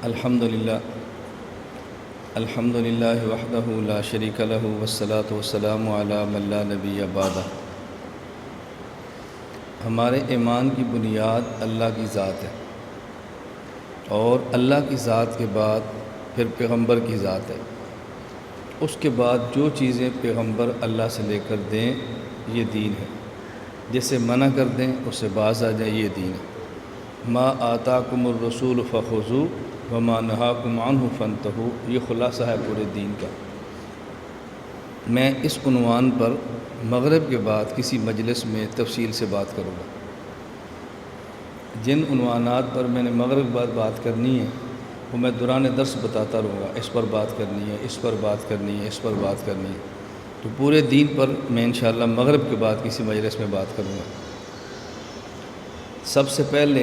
الحمدللہ وحدہ لا شریک لہ والصلاۃ والسلام علی من لا نبی بعدہ۔ ہمارے ایمان کی بنیاد اللہ کی ذات ہے، اور اللہ کی ذات کے بعد پھر پیغمبر کی ذات ہے۔ اس کے بعد جو چیزیں پیغمبر اللہ سے لے کر دیں یہ دین ہے، جسے منع کر دیں اس سے باز آ جائیں یہ دین ہے۔ ما آتاکم الرسول فخذوہ وما نہاکم عنہ فانتہوا، یہ خلاصہ ہے پورے دین کا۔ میں اس عنوان پر مغرب کے بعد کسی مجلس میں تفصیل سے بات کروں گا۔ جن عنوانات پر میں نے مغرب بعد بات کرنی ہے وہ میں دوران درس بتاتا رہوں گا، اس پر بات کرنی ہے، اس پر بات کرنی ہے، اس پر بات کرنی ہے، تو پورے دین پر میں انشاءاللہ مغرب کے بعد کسی مجلس میں بات کروں گا۔ سب سے پہلے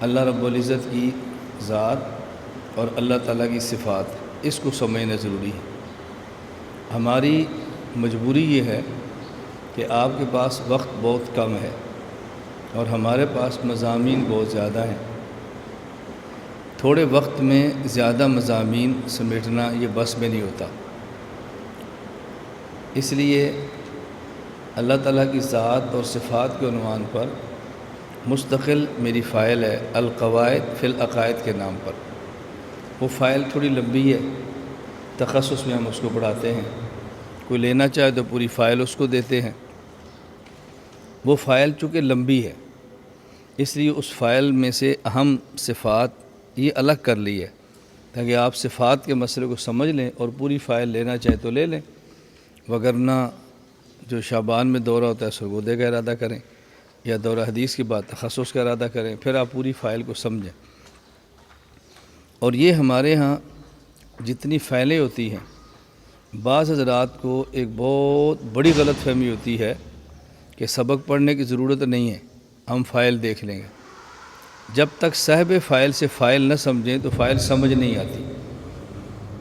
اللہ رب العزت کی ذات اور اللہ تعالیٰ کی صفات، اس کو سمجھنا ضروری ہے۔ ہماری مجبوری یہ ہے کہ آپ کے پاس وقت بہت کم ہے اور ہمارے پاس مضامین بہت زیادہ ہیں۔ تھوڑے وقت میں زیادہ مضامین سمیٹنا یہ بس میں نہیں ہوتا، اس لیے اللہ تعالیٰ کی ذات اور صفات کے عنوان پر مستقل میری فائل ہے القواعد فی العقائد کے نام پر۔ وہ فائل تھوڑی لمبی ہے، تخصص میں ہم اس کو پڑھاتے ہیں، کوئی لینا چاہے تو پوری فائل اس کو دیتے ہیں۔ وہ فائل چونکہ لمبی ہے اس لیے اس فائل میں سے اہم صفات یہ الگ کر لی ہے تاکہ آپ صفات کے مسئلے کو سمجھ لیں اور پوری فائل لینا چاہے تو لے لیں، وگرنہ جو شعبان میں دورہ ہوتا ہے سرگودے کا ارادہ کریں، یا دورہ حدیث کی بات تخصص کا ارادہ کریں، پھر آپ پوری فائل کو سمجھیں۔ اور یہ ہمارے ہاں جتنی فائلیں ہوتی ہیں، بعض حضرات کو ایک بہت بڑی غلط فہمی ہوتی ہے کہ سبق پڑھنے کی ضرورت نہیں ہے، ہم فائل دیکھ لیں گے۔ جب تک صاحب فائل سے فائل نہ سمجھیں تو فائل سمجھ نہیں آتی۔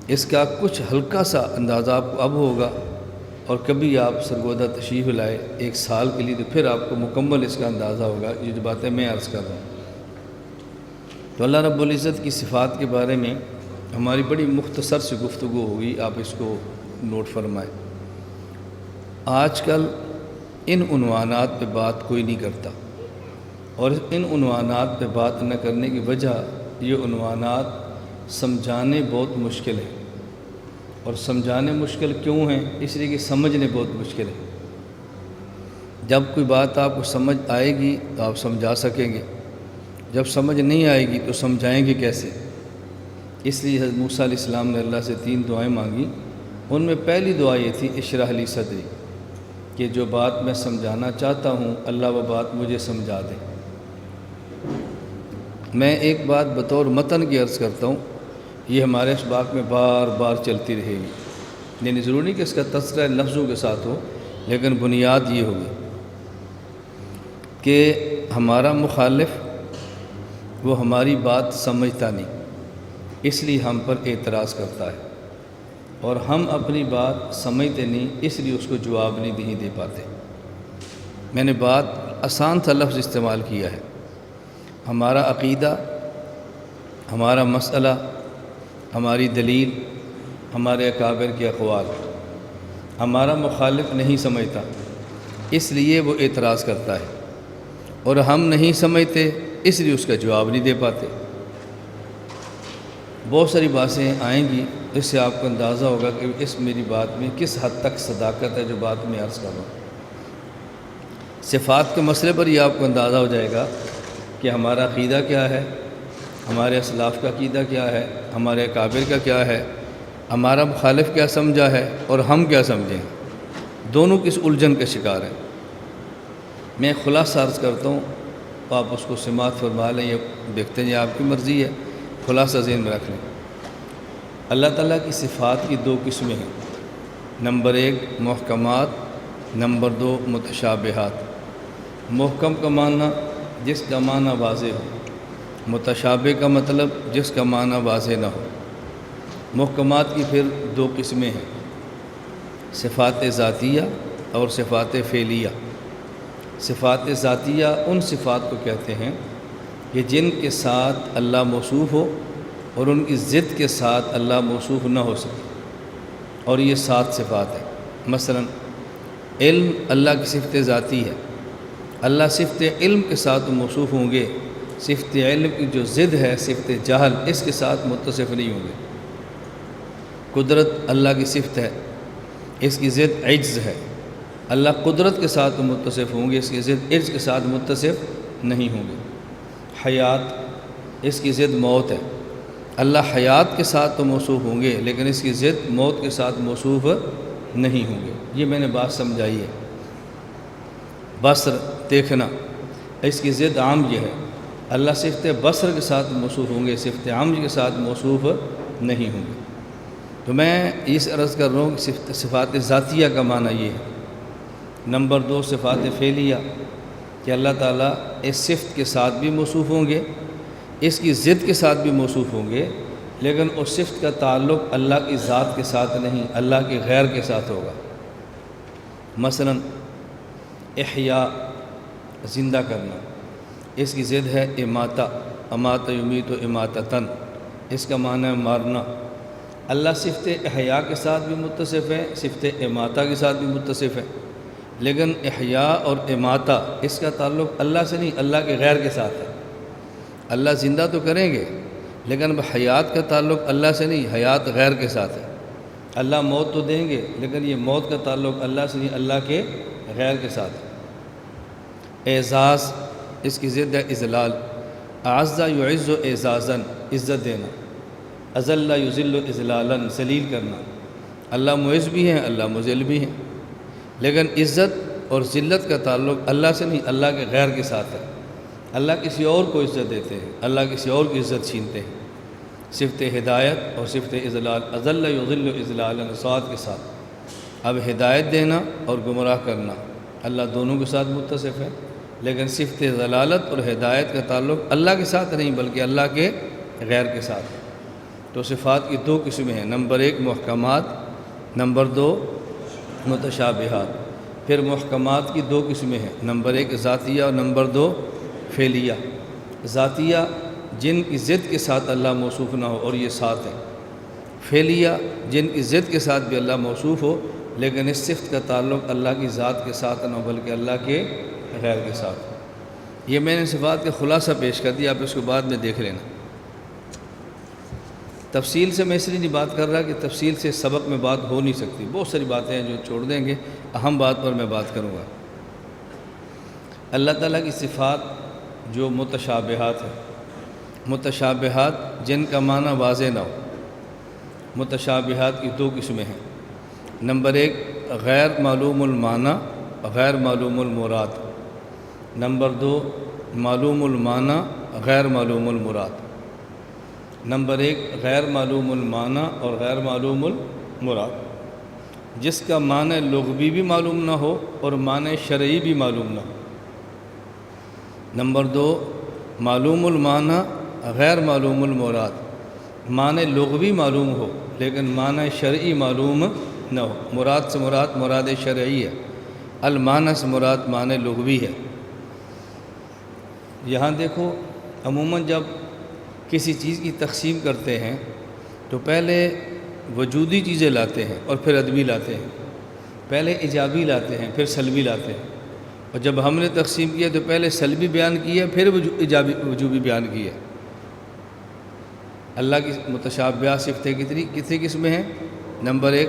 اس کا کچھ ہلکا سا اندازہ آپ کو اب ہوگا، اور کبھی آپ سرگودہ تشریف لائے ایک سال کے لیے تو پھر آپ کو مکمل اس کا اندازہ ہوگا، یہ جو باتیں میں عرض کر رہا ہوں۔ تو اللہ رب العزت کی صفات کے بارے میں ہماری بڑی مختصر سی گفتگو ہوگی، آپ اس کو نوٹ فرمائیں۔ آج کل ان عنوانات پہ بات کوئی نہیں کرتا، اور ان عنوانات پہ بات نہ کرنے کی وجہ یہ عنوانات سمجھانے بہت مشکل ہیں۔ اور سمجھانے مشکل کیوں ہیں؟ اس لیے کہ سمجھنے بہت مشکل ہے۔ جب کوئی بات آپ کو سمجھ آئے گی تو آپ سمجھا سکیں گے، جب سمجھ نہیں آئے گی تو سمجھائیں گے کیسے؟ اس لیے حضرت موسیٰ علیہ السلام نے اللہ سے 3 دعائیں مانگی، ان میں پہلی دعا یہ تھی اشرح لی صدری، کہ جو بات میں سمجھانا چاہتا ہوں اللہ وہ بات مجھے سمجھا دے۔ میں ایک بات بطور متن کی عرض کرتا ہوں، یہ ہمارے اس باب میں بار بار چلتی رہے گی، یعنی ضروری نہیں کہ اس کا تذکرہ لفظوں کے ساتھ ہو، لیکن بنیاد یہ ہوگی کہ ہمارا مخالف وہ ہماری بات سمجھتا نہیں، اس لیے ہم پر اعتراض کرتا ہے، اور ہم اپنی بات سمجھتے نہیں اس لیے اس کو جواب نہیں دے پاتے۔ میں نے بات آسان سا لفظ استعمال کیا ہے۔ ہمارا عقیدہ، ہمارا مسئلہ، ہماری دلیل، ہمارے اکابر کے اقوال ہمارا مخالف نہیں سمجھتا، اس لیے وہ اعتراض کرتا ہے، اور ہم نہیں سمجھتے اس لیے اس کا جواب نہیں دے پاتے۔ بہت ساری باتیں آئیں گی، اس سے آپ کو اندازہ ہوگا کہ اس میری بات میں کس حد تک صداقت ہے جو بات میں عرض کر رہا ہوں۔ صفات کے مسئلے پر یہ آپ کو اندازہ ہو جائے گا کہ ہمارا عقیدہ کیا ہے، ہمارے اسلاف کا عقیدہ کیا ہے، ہمارے اکابر کا کیا ہے، ہمارا مخالف کیا سمجھا ہے اور ہم کیا سمجھیں، دونوں کس الجھن کے شکار ہیں۔ میں خلاصہ عرض کرتا ہوں، آپ اس کو سماعت فرما لیں، یہ دیکھتے ہیں یہ آپ کی مرضی ہے، خلاصہ ذہن میں رکھ لیں۔ اللہ تعالیٰ کی صفات کی 2 قسمیں ہیں، نمبر 1 محکمات، نمبر 2 متشابہات۔ محکم کا معنی جس کا معنی واضح ہو، متشابہ کا مطلب جس کا معنی واضح نہ ہو۔ محکمات کی پھر 2 قسمیں ہیں، صفات ذاتیہ اور صفات فعلیہ۔ صفات ذاتیہ ان صفات کو کہتے ہیں کہ جن کے ساتھ اللہ موصوف ہو اور ان کی ضد کے ساتھ اللہ موصوف نہ ہو سکے، اور یہ 7 صفات ہیں۔ مثلا علم اللہ کی صفت ذاتی ہے، اللہ صفت علم کے ساتھ موصوف ہوں گے، صفت علم کی جو ضد ہے صفت جہل، اس کے ساتھ متصف نہیں ہوں گے۔ قدرت اللہ کی صفت ہے، اس کی ضد عجز ہے، اللہ قدرت کے ساتھ متصف ہوں گے، اس کی ضد عجز کے ساتھ متصف نہیں ہوں گے۔ حیات، اس کی ضد موت ہے، اللہ حیات کے ساتھ تو موصوف ہوں گے لیکن اس کی ضد موت کے ساتھ موصوف نہیں ہوں گے۔ یہ میں نے بات سمجھائی ہے۔ بصر، دیکھنا، اس کی ضد عمج ہے، اللہ صفت بصر کے ساتھ موصوف ہوں گے، صفت عمج کے ساتھ موصوف نہیں ہوں گے۔ تو میں اس عرض کر رہا ہوں کہ صفات ذاتیہ کا معنی یہ ہے۔ نمبر 2 صفات فعلیہ، کہ اللہ تعالیٰ اس صفت کے ساتھ بھی موصوف ہوں گے، اس کی ضد کے ساتھ بھی موصوف ہوں گے، لیکن اس صفت کا تعلق اللہ کی ذات کے ساتھ نہیں، اللہ کے غیر کے ساتھ ہوگا۔ مثلا احیاء، زندہ کرنا، اس کی ضد ہے اماتہ، امات یمیت و اماتتن، اس کا معنی ہے مارنا۔ اللہ صفت احیاء کے ساتھ بھی متصف ہے، صفت اماتہ کے ساتھ بھی متصف ہے، لیکن احیاء اور اماتہ اس کا تعلق اللہ سے نہیں، اللہ کے غیر کے ساتھ ہے۔ اللہ زندہ تو کریں گے لیکن حیات کا تعلق اللہ سے نہیں، حیات غیر کے ساتھ ہے۔ اللہ موت تو دیں گے لیکن یہ موت کا تعلق اللہ سے نہیں، اللہ کے غیر کے ساتھ ہے۔ اعزاز، اس کی ضد ہے اذلال، اعز یعز و اعزازاً، عزت دینا، اذل یذل اذلالاً، ذلیل کرنا۔ اللہ معز بھی ہیں، اللہ مذل بھی ہیں، لیکن عزت اور ذلت کا تعلق اللہ سے نہیں، اللہ کے غیر کے ساتھ ہے۔ اللہ کسی اور کو عزت دیتے ہیں، اللہ کسی اور کی عزت چھینتے ہیں۔ صفت ہدایت اور صفت اذلال، اذل یذل اذلالاً، صاد کے ساتھ۔ اب ہدایت دینا اور گمراہ کرنا اللہ دونوں کے ساتھ متصف ہے، لیکن صفت ضلالت اور ہدایت کا تعلق اللہ کے ساتھ نہیں بلکہ اللہ کے غیر کے ساتھ ہے۔ تو صفات کی 2 قسمیں ہیں، نمبر 1 محکمات، نمبر 2 متشابہات۔ پھر محکمات کی 2 قسمیں ہیں، نمبر 1 ذاتیہ اور نمبر 2 فعلیہ۔ ذاتیہ، جن کی ضد کے ساتھ اللہ موصوف نہ ہو، اور یہ 7 ہیں۔ فعلیہ، جن کی ضد کے ساتھ بھی اللہ موصوف ہو لیکن اس صفت کا تعلق اللہ کی ذات کے ساتھ نہ ہو بلکہ اللہ کے غیر کے ساتھ۔ یہ میں نے صفات کا خلاصہ پیش کر دیا، آپ اس کو بعد میں دیکھ لینا۔ تفصیل سے میں اس لیے نہیں بات کر رہا کہ تفصیل سے سبق میں بات ہو نہیں سکتی، بہت ساری باتیں ہیں جو چھوڑ دیں گے، اہم بات پر میں بات کروں گا۔ اللہ تعالیٰ کی صفات جو متشابہات ہیں، متشابہات جن کا معنی واضح نہ ہو، متشابہات کی 2 قسمیں ہیں۔ نمبر 1 غیر معلوم المعنی، غیر معلوم المراد۔ نمبر 2 معلوم المعنی، غیر معلوم المراد۔ نمبر 1 غیر معلوم المعنی اور غیر معلوم المراد، جس کا معنی لغوی بھی معلوم نہ ہو اور معنی شرعی بھی معلوم نہ ہو۔ نمبر 2 معلوم المعنی، غیر معلوم المراد، معنی لغوی معلوم ہو لیکن معنی شرعی معلوم نہ ہو۔ مراد سے مراد شرعی ہے، المعنی سے مراد معنی لغوی ہے۔ یہاں دیکھو، عموماً جب کسی چیز کی تقسیم کرتے ہیں تو پہلے وجودی چیزیں لاتے ہیں اور پھر ادبی لاتے ہیں، پہلے ایجابی لاتے ہیں پھر سلبی لاتے ہیں، اور جب ہم نے تقسیم کیا تو پہلے سلبی بیان کیا پھر وجوبی بیان کیا۔ اللہ کی متشابہات صفتیں کتنی قسمیں ہیں؟ نمبر 1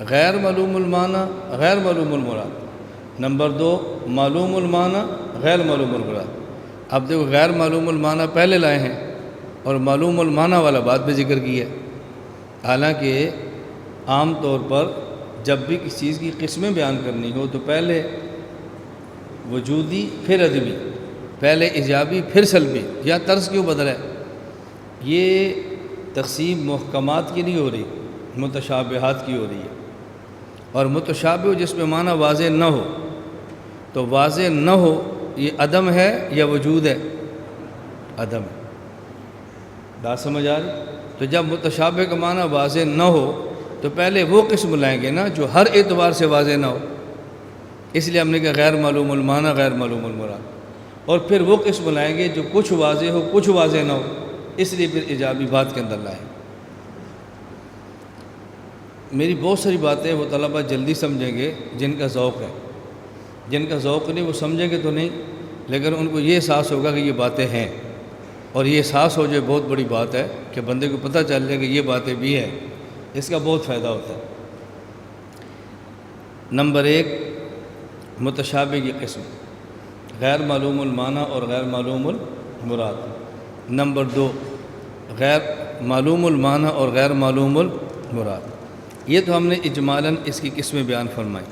غیر معلوم المعنی، غیر معلوم المراد۔ نمبر 2 معلوم المعنی، غیر معلوم المراد۔ اب دیکھو، غیر معلوم المعنی پہلے لائے ہیں اور معلوم المعنی والا بعد میں ذکر کیا۔ حالانکہ عام طور پر جب بھی کسی چیز کی قسمیں بیان کرنی ہو تو پہلے وجودی پھر ادبی، پہلے ایجابی پھر سلبی، یا طرز کیوں بدلا ہے؟ یہ تقسیم محکمات کی نہیں ہو رہی، متشابہات کی ہو رہی ہے۔ اور متشابہ جس میں معنی واضح نہ ہو، تو واضح نہ ہو یہ عدم ہے یا وجود ہے؟ عدم ہے۔ بات سمجھ آ رہی؟ تو جب متشابہ کا معنی واضح نہ ہو تو پہلے وہ قسم لائیں گے نا جو ہر اعتبار سے واضح نہ ہو، اس لیے ہم نے کہا غیر معلوم المعنی، غیر معلوم المراد، اور پھر وہ قسم لائیں گے جو کچھ واضح ہو کچھ واضح نہ ہو۔ اس لیے پھر ایجابی بات کے اندر لائیں۔ میری بہت ساری باتیں وہ طلبہ جلدی سمجھیں گے جن کا ذوق ہے، جن کا ذوق نہیں وہ سمجھیں گے تو نہیں، لیکن ان کو یہ احساس ہوگا کہ یہ باتیں ہیں، اور یہ احساس ہو جائے بہت بڑی بات ہے کہ بندے کو پتہ چل جائے کہ یہ باتیں بھی ہیں، اس کا بہت فائدہ ہوتا ہے۔ نمبر 1، متشابہ کی قسم، غیر معلوم المعنی اور غیر معلوم المراد۔ نمبر 2، غیر معلوم المعنی اور غیر معلوم المراد۔ یہ تو ہم نے اجمالاً اس کی قسمیں بیان فرمائی۔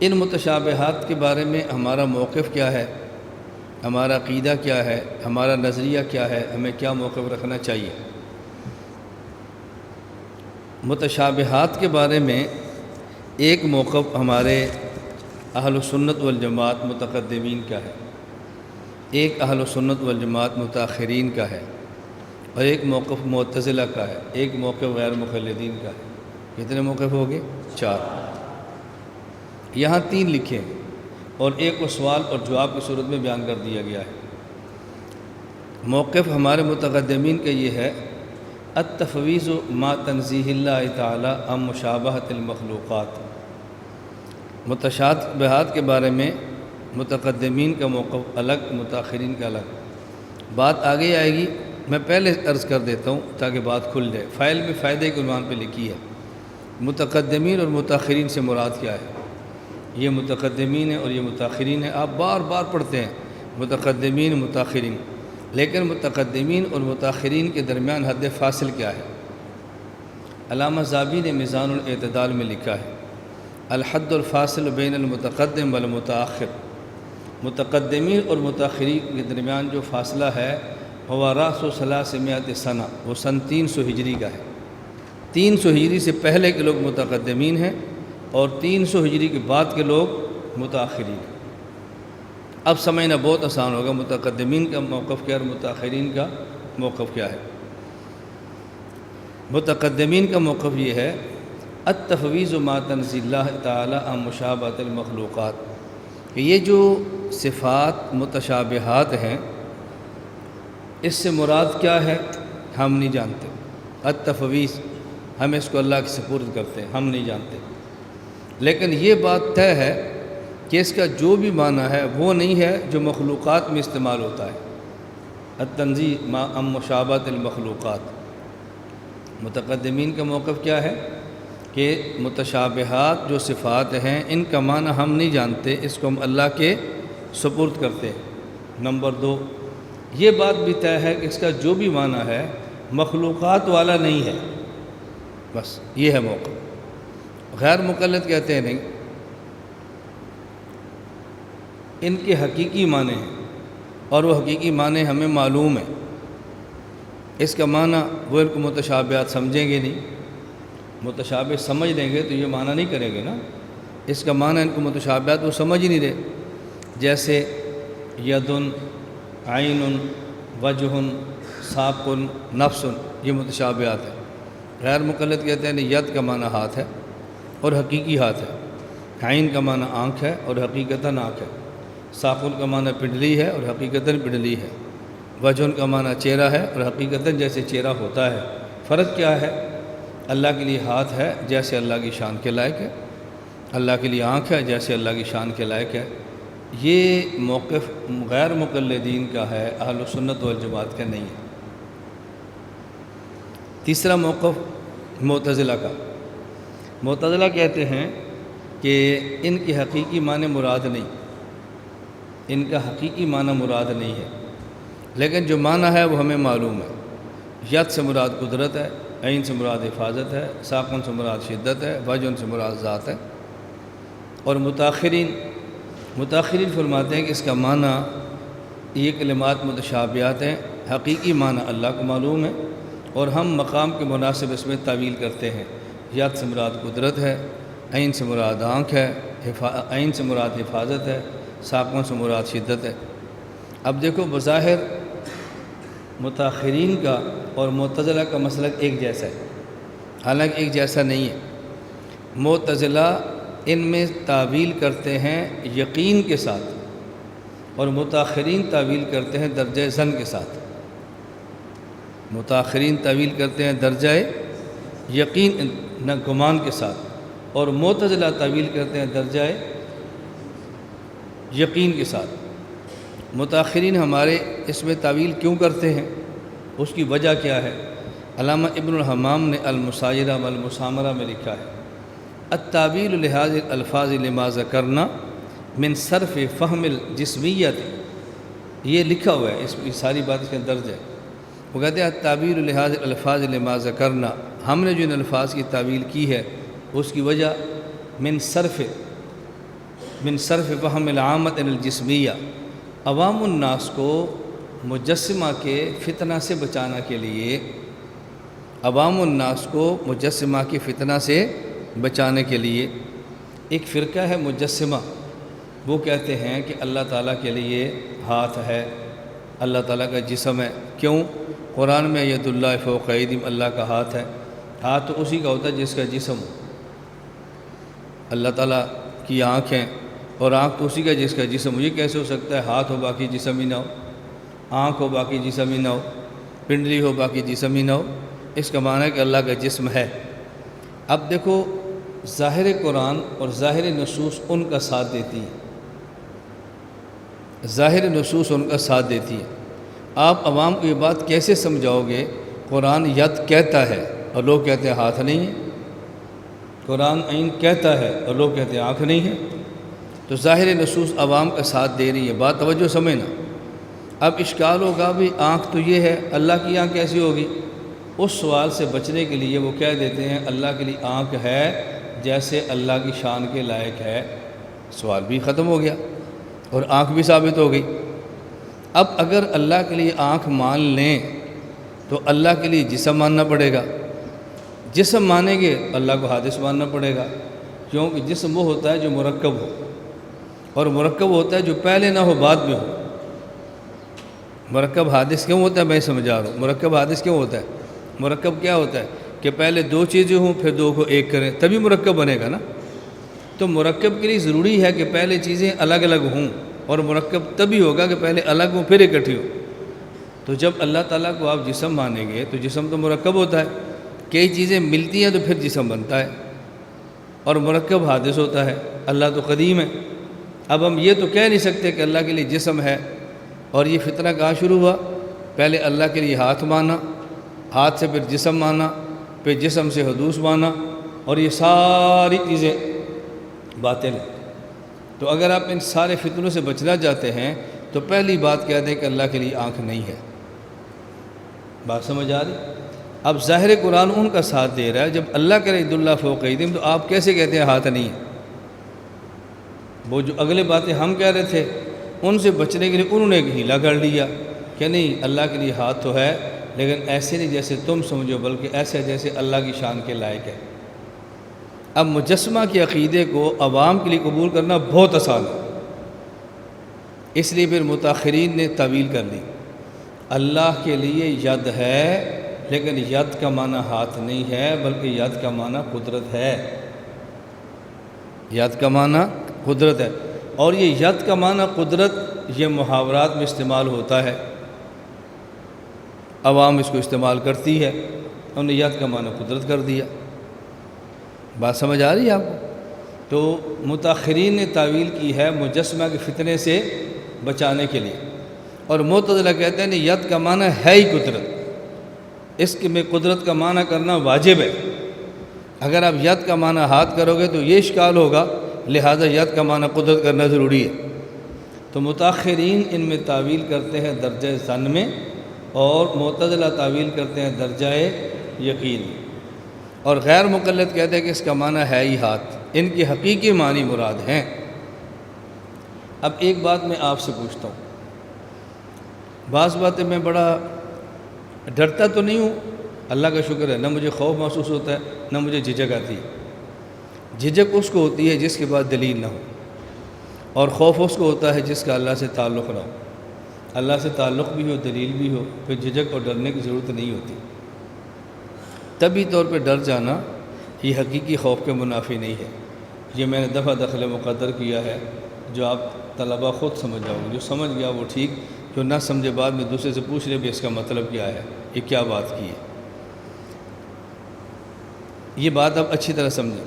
ان متشابہات کے بارے میں ہمارا موقف کیا ہے، ہمارا عقیدہ کیا ہے، ہمارا نظریہ کیا ہے، ہمیں کیا موقف رکھنا چاہیے؟ متشابہات کے بارے میں ایک موقف ہمارے اہل سنت والجماعت متقدمین کا ہے، ایک اہل سنت والجماعت متاخرین کا ہے، اور ایک موقف معتزلہ کا ہے، ایک موقف غیر مقلدین کا ہے۔ کتنے موقف ہو گئے؟ 4۔ یہاں 3 لکھے ہیں اور ایک کو سوال اور جواب کی صورت میں بیان کر دیا گیا ہے۔ موقف ہمارے متقدمین کا یہ ہے، التفویض ما تنزیہ اللہ تعالی عن مشابہۃ المخلوقات۔ متشابہات کے بارے میں متقدمین کا موقف الگ، متاخرین کا الگ۔ بات آگے آئے گی، میں پہلے عرض کر دیتا ہوں تاکہ بات کھل جائے۔ فائل میں فائدے کے عنوان پہ لکھی ہے، متقدمین اور متاخرین سے مراد کیا ہے؟ یہ متقدمین ہیں اور یہ متاخرین ہیں، آپ بار بار پڑھتے ہیں متقدمین متاخرین، لیکن متقدمین اور متاخرین کے درمیان حد فاصل کیا ہے؟ علامہ ذابی نے میزان الاعتدال میں لکھا ہے، الحد الفاصل بین المتقدم والمتاخر۔ متقدمین اور متاخرین کے درمیان جو فاصلہ ہے وہ راس و 300 سنہ، وہ سن 300 ہجری کا ہے۔ 300 ہجری سے پہلے کے لوگ متقدمین ہیں اور 300 ہجری کے بعد کے لوگ متاخرین ہیں۔ اب سمجھنا بہت آسان ہوگا متقدمین کا موقف کیا اور متاخرین کا موقف کیا ہے۔ متقدمین کا موقف یہ ہے، التفویض ما تنزیہ اللہ تعالی عن مشابہۃ المخلوقات، کہ یہ جو صفات متشابہات ہیں اس سے مراد کیا ہے ہم نہیں جانتے۔ التفویض، ہم اس کو اللہ کے سپرد کرتے ہیں، ہم نہیں جانتے، لیکن یہ بات طے ہے کہ اس کا جو بھی معنی ہے وہ نہیں ہے جو مخلوقات میں استعمال ہوتا ہے۔ التنزیہ ما عن مشابہۃ المخلوقات۔ متقدمین کا موقف کیا ہے کہ متشابہات جو صفات ہیں ان کا معنی ہم نہیں جانتے، اس کو ہم اللہ کے سپرد کرتے ہیں۔ نمبر 2، یہ بات بھی طے ہے کہ اس کا جو بھی معنی ہے مخلوقات والا نہیں ہے، بس یہ ہے موقف۔ غیر مقلد کہتے ہیں نہیں، ان کے حقیقی معنی ہیں اور وہ حقیقی معنی ہمیں معلوم ہے، اس کا معنی وہ ان کو متشابہات سمجھیں گے نہیں، متشابہ سمجھ لیں گے تو یہ معنی نہیں کریں گے نا، اس کا معنی ان کو متشابہات وہ سمجھ ہی نہیں رہے۔ جیسے یدن، عین، وجہ، ساق، نفس، یہ متشابہات ہیں۔ غیر مقلد کہتے ہیں ید کا معنی ہاتھ ہے اور حقیقی ہاتھ ہے، عین کا معنی آنکھ ہے اور حقیقتاً آنکھ ہے، ساق کا معنی پنڈلی ہے اور حقیقتاً پنڈلی ہے، وجہ کا معنی چہرہ ہے اور حقیقتاً جیسے چہرہ ہوتا ہے۔ فرق کیا ہے؟ اللہ کے لیے ہاتھ ہے جیسے اللہ کی شان کے لائق ہے، اللہ کے لیے آنکھ ہے جیسے اللہ کی شان کے لائق ہے۔ یہ موقف غیر مقلدین کا ہے، اہل سنت والجماعت کا نہیں ہے۔ تیسرا موقف معتزلہ کا۔ معتزلہ کہتے ہیں کہ ان کی حقیقی معنی مراد نہیں، ان کا حقیقی معنی مراد نہیں ہے، لیکن جو معنی ہے وہ ہمیں معلوم ہے۔ ید سے مراد قدرت ہے، عین سے مراد حفاظت ہے، ساقن سے مراد شدت ہے، وجہ سے مراد ذات ہے۔ اور متاخرین فرماتے ہیں کہ اس کا معنی یہ کلمات متشابہات ہیں، حقیقی معنی اللہ کو معلوم ہے اور ہم مقام کے مناسب اس میں تعویل کرتے ہیں۔ ید سے مراد قدرت ہے، عین سے مراد آنکھ ہے، عین سے مراد حفاظت ہے، ساقوں سے مراد شدت ہے۔ اب دیکھو بظاہر متاخرین کا اور معتزلہ کا مسلک ایک جیسا ہے، حالانکہ ایک جیسا نہیں ہے۔ معتزلہ ان میں تعویل کرتے ہیں یقین کے ساتھ، اور متاخرین تعویل کرتے ہیں درجہ ظن کے ساتھ، متاخرین تعویل کرتے ہیں درجہ یقین نہ گمان کے ساتھ، اور معتزلہ تعویل کرتے ہیں درجہ یقین کے ساتھ۔ متاخرین ہمارے اس میں تعویل کیوں کرتے ہیں، اس کی وجہ کیا ہے؟ علامہ ابن الحمام نے المسایرہ والمسامرہ میں لکھا ہے، التعویل لحاظ الفاظ لما ذکرنا من صرف فہم الجسمیت، یہ لکھا ہوا ہے، اس کی ساری بات اس کے درج ہے۔ وہ کہتے ہیں التعویل لحاظ الفاظ لما ذکرنا، ہم نے جو ان الفاظ کی تعویل کی ہے اس کی وجہ من صرف فہم العامت الجسمیہ، عوام الناس کو مجسمہ کے فتنہ سے بچانا کے لیے، عوام الناس کو مجسمہ کی فتنہ سے بچانے کے لیے ایک فرقہ ہے مجسمہ، وہ کہتے ہیں کہ اللہ تعالیٰ کے لیے ہاتھ ہے، اللہ تعالیٰ کا جسم ہے۔ کیوں؟ قرآن میں ید اللہ فوق ایدیہم، اللہ کا ہاتھ ہے، ہاتھ تو اسی کا ہوتا ہے جس کا جسم ہو۔ اللہ تعالیٰ کی آنکھ ہیں، اور آنکھ تو اسی کا جس کا جسم ہو۔ یہ کیسے ہو سکتا ہے ہاتھ ہو باقی جسم ہی نہ ہو، آنکھ ہو باقی جسم ہی نہ ہو، پنڈلی ہو باقی جسم ہی نہ ہو؟ اس کا معنی ہے کہ اللہ کا جسم ہے۔ اب دیکھو، ظاہر قرآن اور ظاہر نصوص ان کا ساتھ دیتی ہے، ظاہر نصوص ان کا ساتھ دیتی ہے۔ آپ عوام کو یہ بات کیسے سمجھاؤ گے؟ قرآن ید کہتا ہے اور لوگ کہتے ہیں ہاتھ نہیں ہے، قرآن عین کہتا ہے اور لوگ کہتے ہیں آنکھ نہیں ہے، تو ظاہر نصوص عوام کا ساتھ دے رہی ہے۔ بات توجہ سمجھنا۔ اب اشکال ہوگا بھی آنکھ تو یہ ہے، اللہ کی آنکھ کیسی ہوگی؟ اس سوال سے بچنے کے لیے وہ کہہ دیتے ہیں اللہ کے لیے آنکھ ہے جیسے اللہ کی شان کے لائق ہے، سوال بھی ختم ہو گیا اور آنکھ بھی ثابت ہو گئی۔ اب اگر اللہ کے لیے آنکھ مان لیں تو اللہ کے لیے جسم ماننا پڑے گا، جسم مانیں گے اللہ کو حادث ماننا پڑے گا، کیونکہ جسم وہ ہوتا ہے جو مرکب ہو، اور مرکب ہوتا ہے جو پہلے نہ ہو بعد میں ہو۔ مرکب حادث کیوں ہوتا ہے؟ میں سمجھا رہا ہوں، مرکب حادث کیوں ہوتا ہے؟ مرکب کیا ہوتا ہے کہ پہلے دو چیزیں ہوں پھر دو کو ایک کریں تبھی مرکب بنے گا نا۔ تو مرکب کے لیے ضروری ہے کہ پہلے چیزیں الگ الگ ہوں، اور مرکب تبھی ہوگا کہ پہلے الگ ہوں پھر اکٹھی ہوں۔ تو جب اللہ تعالیٰ کو آپ جسم مانیں گے تو جسم تو مرکب ہوتا ہے، کئی چیزیں ملتی ہیں تو پھر جسم بنتا ہے، اور مرکب حادث ہوتا ہے۔ اللہ تو قدیم ہے۔ اب ہم یہ تو کہہ نہیں سکتے کہ اللہ کے لیے جسم ہے، اور یہ فتنہ کہاں شروع ہوا؟ پہلے اللہ کے لیے ہاتھ مانا، ہاتھ سے پھر جسم مانا، پھر جسم سے حدوث مانا، اور یہ ساری چیزیں باطل ہیں۔ تو اگر آپ ان سارے فتنوں سے بچنا چاہتے ہیں تو پہلی بات کہہ دیں کہ اللہ کے لیے آنکھ نہیں ہے۔ بات سمجھ آ رہی؟ اب ظاہر قرآن ان کا ساتھ دے رہا ہے، جب اللہ کرے ید اللہ فوق ایدیہم تو آپ کیسے کہتے ہیں ہاتھ نہیں ہے؟ وہ جو اگلے باتیں ہم کہہ رہے تھے ان سے بچنے کے لیے انہوں نے ایک ہیلا کر لیا کہ نہیں اللہ کے لیے ہاتھ تو ہے لیکن ایسے نہیں جیسے تم سمجھو، بلکہ ایسے جیسے اللہ کی شان کے لائق ہے۔ اب مجسمہ کے عقیدے کو عوام کے لیے قبول کرنا بہت آسان ہے، اس لیے پھر متاخرین نے تعویل کر لی اللہ کے لیے ید ہے، لیکن ید کا معنی ہاتھ نہیں ہے بلکہ ید کا معنی قدرت ہے، ید کا معنی قدرت ہے۔ اور یہ ید کا معنی قدرت یہ محاورات میں استعمال ہوتا ہے، عوام اس کو استعمال کرتی ہے، انہوں نے ید کا معنی قدرت کر دیا۔ بات سمجھ آ رہی ہے آپ کو؟ تو متاخرین نے تعویل کی ہے مجسمہ کے فتنے سے بچانے کے لیے، اور معتزلہ کہتے ہیں نہیں ید کا معنی ہے ہی قدرت، اس میں قدرت کا معنی کرنا واجب ہے۔ اگر آپ ید کا معنی ہاتھ کرو گے تو یہ اشکال ہوگا، لہذا ید کا معنی قدرت کرنا ضروری ہے۔ تو متاخرین ان میں تعویل کرتے ہیں درجہ ظن میں، اور معتزلہ تعویل کرتے ہیں درجہ یقین، اور غیر مقلد کہتے ہیں کہ اس کا معنی ہے ہی ہاتھ، ان کی حقیقی معنی مراد ہیں۔ اب ایک بات میں آپ سے پوچھتا ہوں، بعض باتیں میں بڑا ڈرتا تو نہیں ہوں، اللہ کا شکر ہے، نہ مجھے خوف محسوس ہوتا ہے نہ مجھے جھجک آتی ہے۔ جھجک اس کو ہوتی ہے جس کے بعد دلیل نہ ہو، اور خوف اس کو ہوتا ہے جس کا اللہ سے تعلق نہ ہو۔ اللہ سے تعلق بھی ہو، دلیل بھی ہو، پھر جھجک اور ڈرنے کی ضرورت نہیں ہوتی۔ طبی طور پہ ڈر جانا یہ حقیقی خوف کے منافی نہیں ہے، یہ میں نے دفعہ دخل مقدر کیا ہے، جو آپ طلبہ خود سمجھ جاؤ گے، جو سمجھ گیا وہ ٹھیک، جو نہ سمجھے بعد میں دوسرے سے پوچھ لے بھی اس کا مطلب کیا ہے، یہ کیا بات کی ہے۔ یہ بات آپ اچھی طرح سمجھیں۔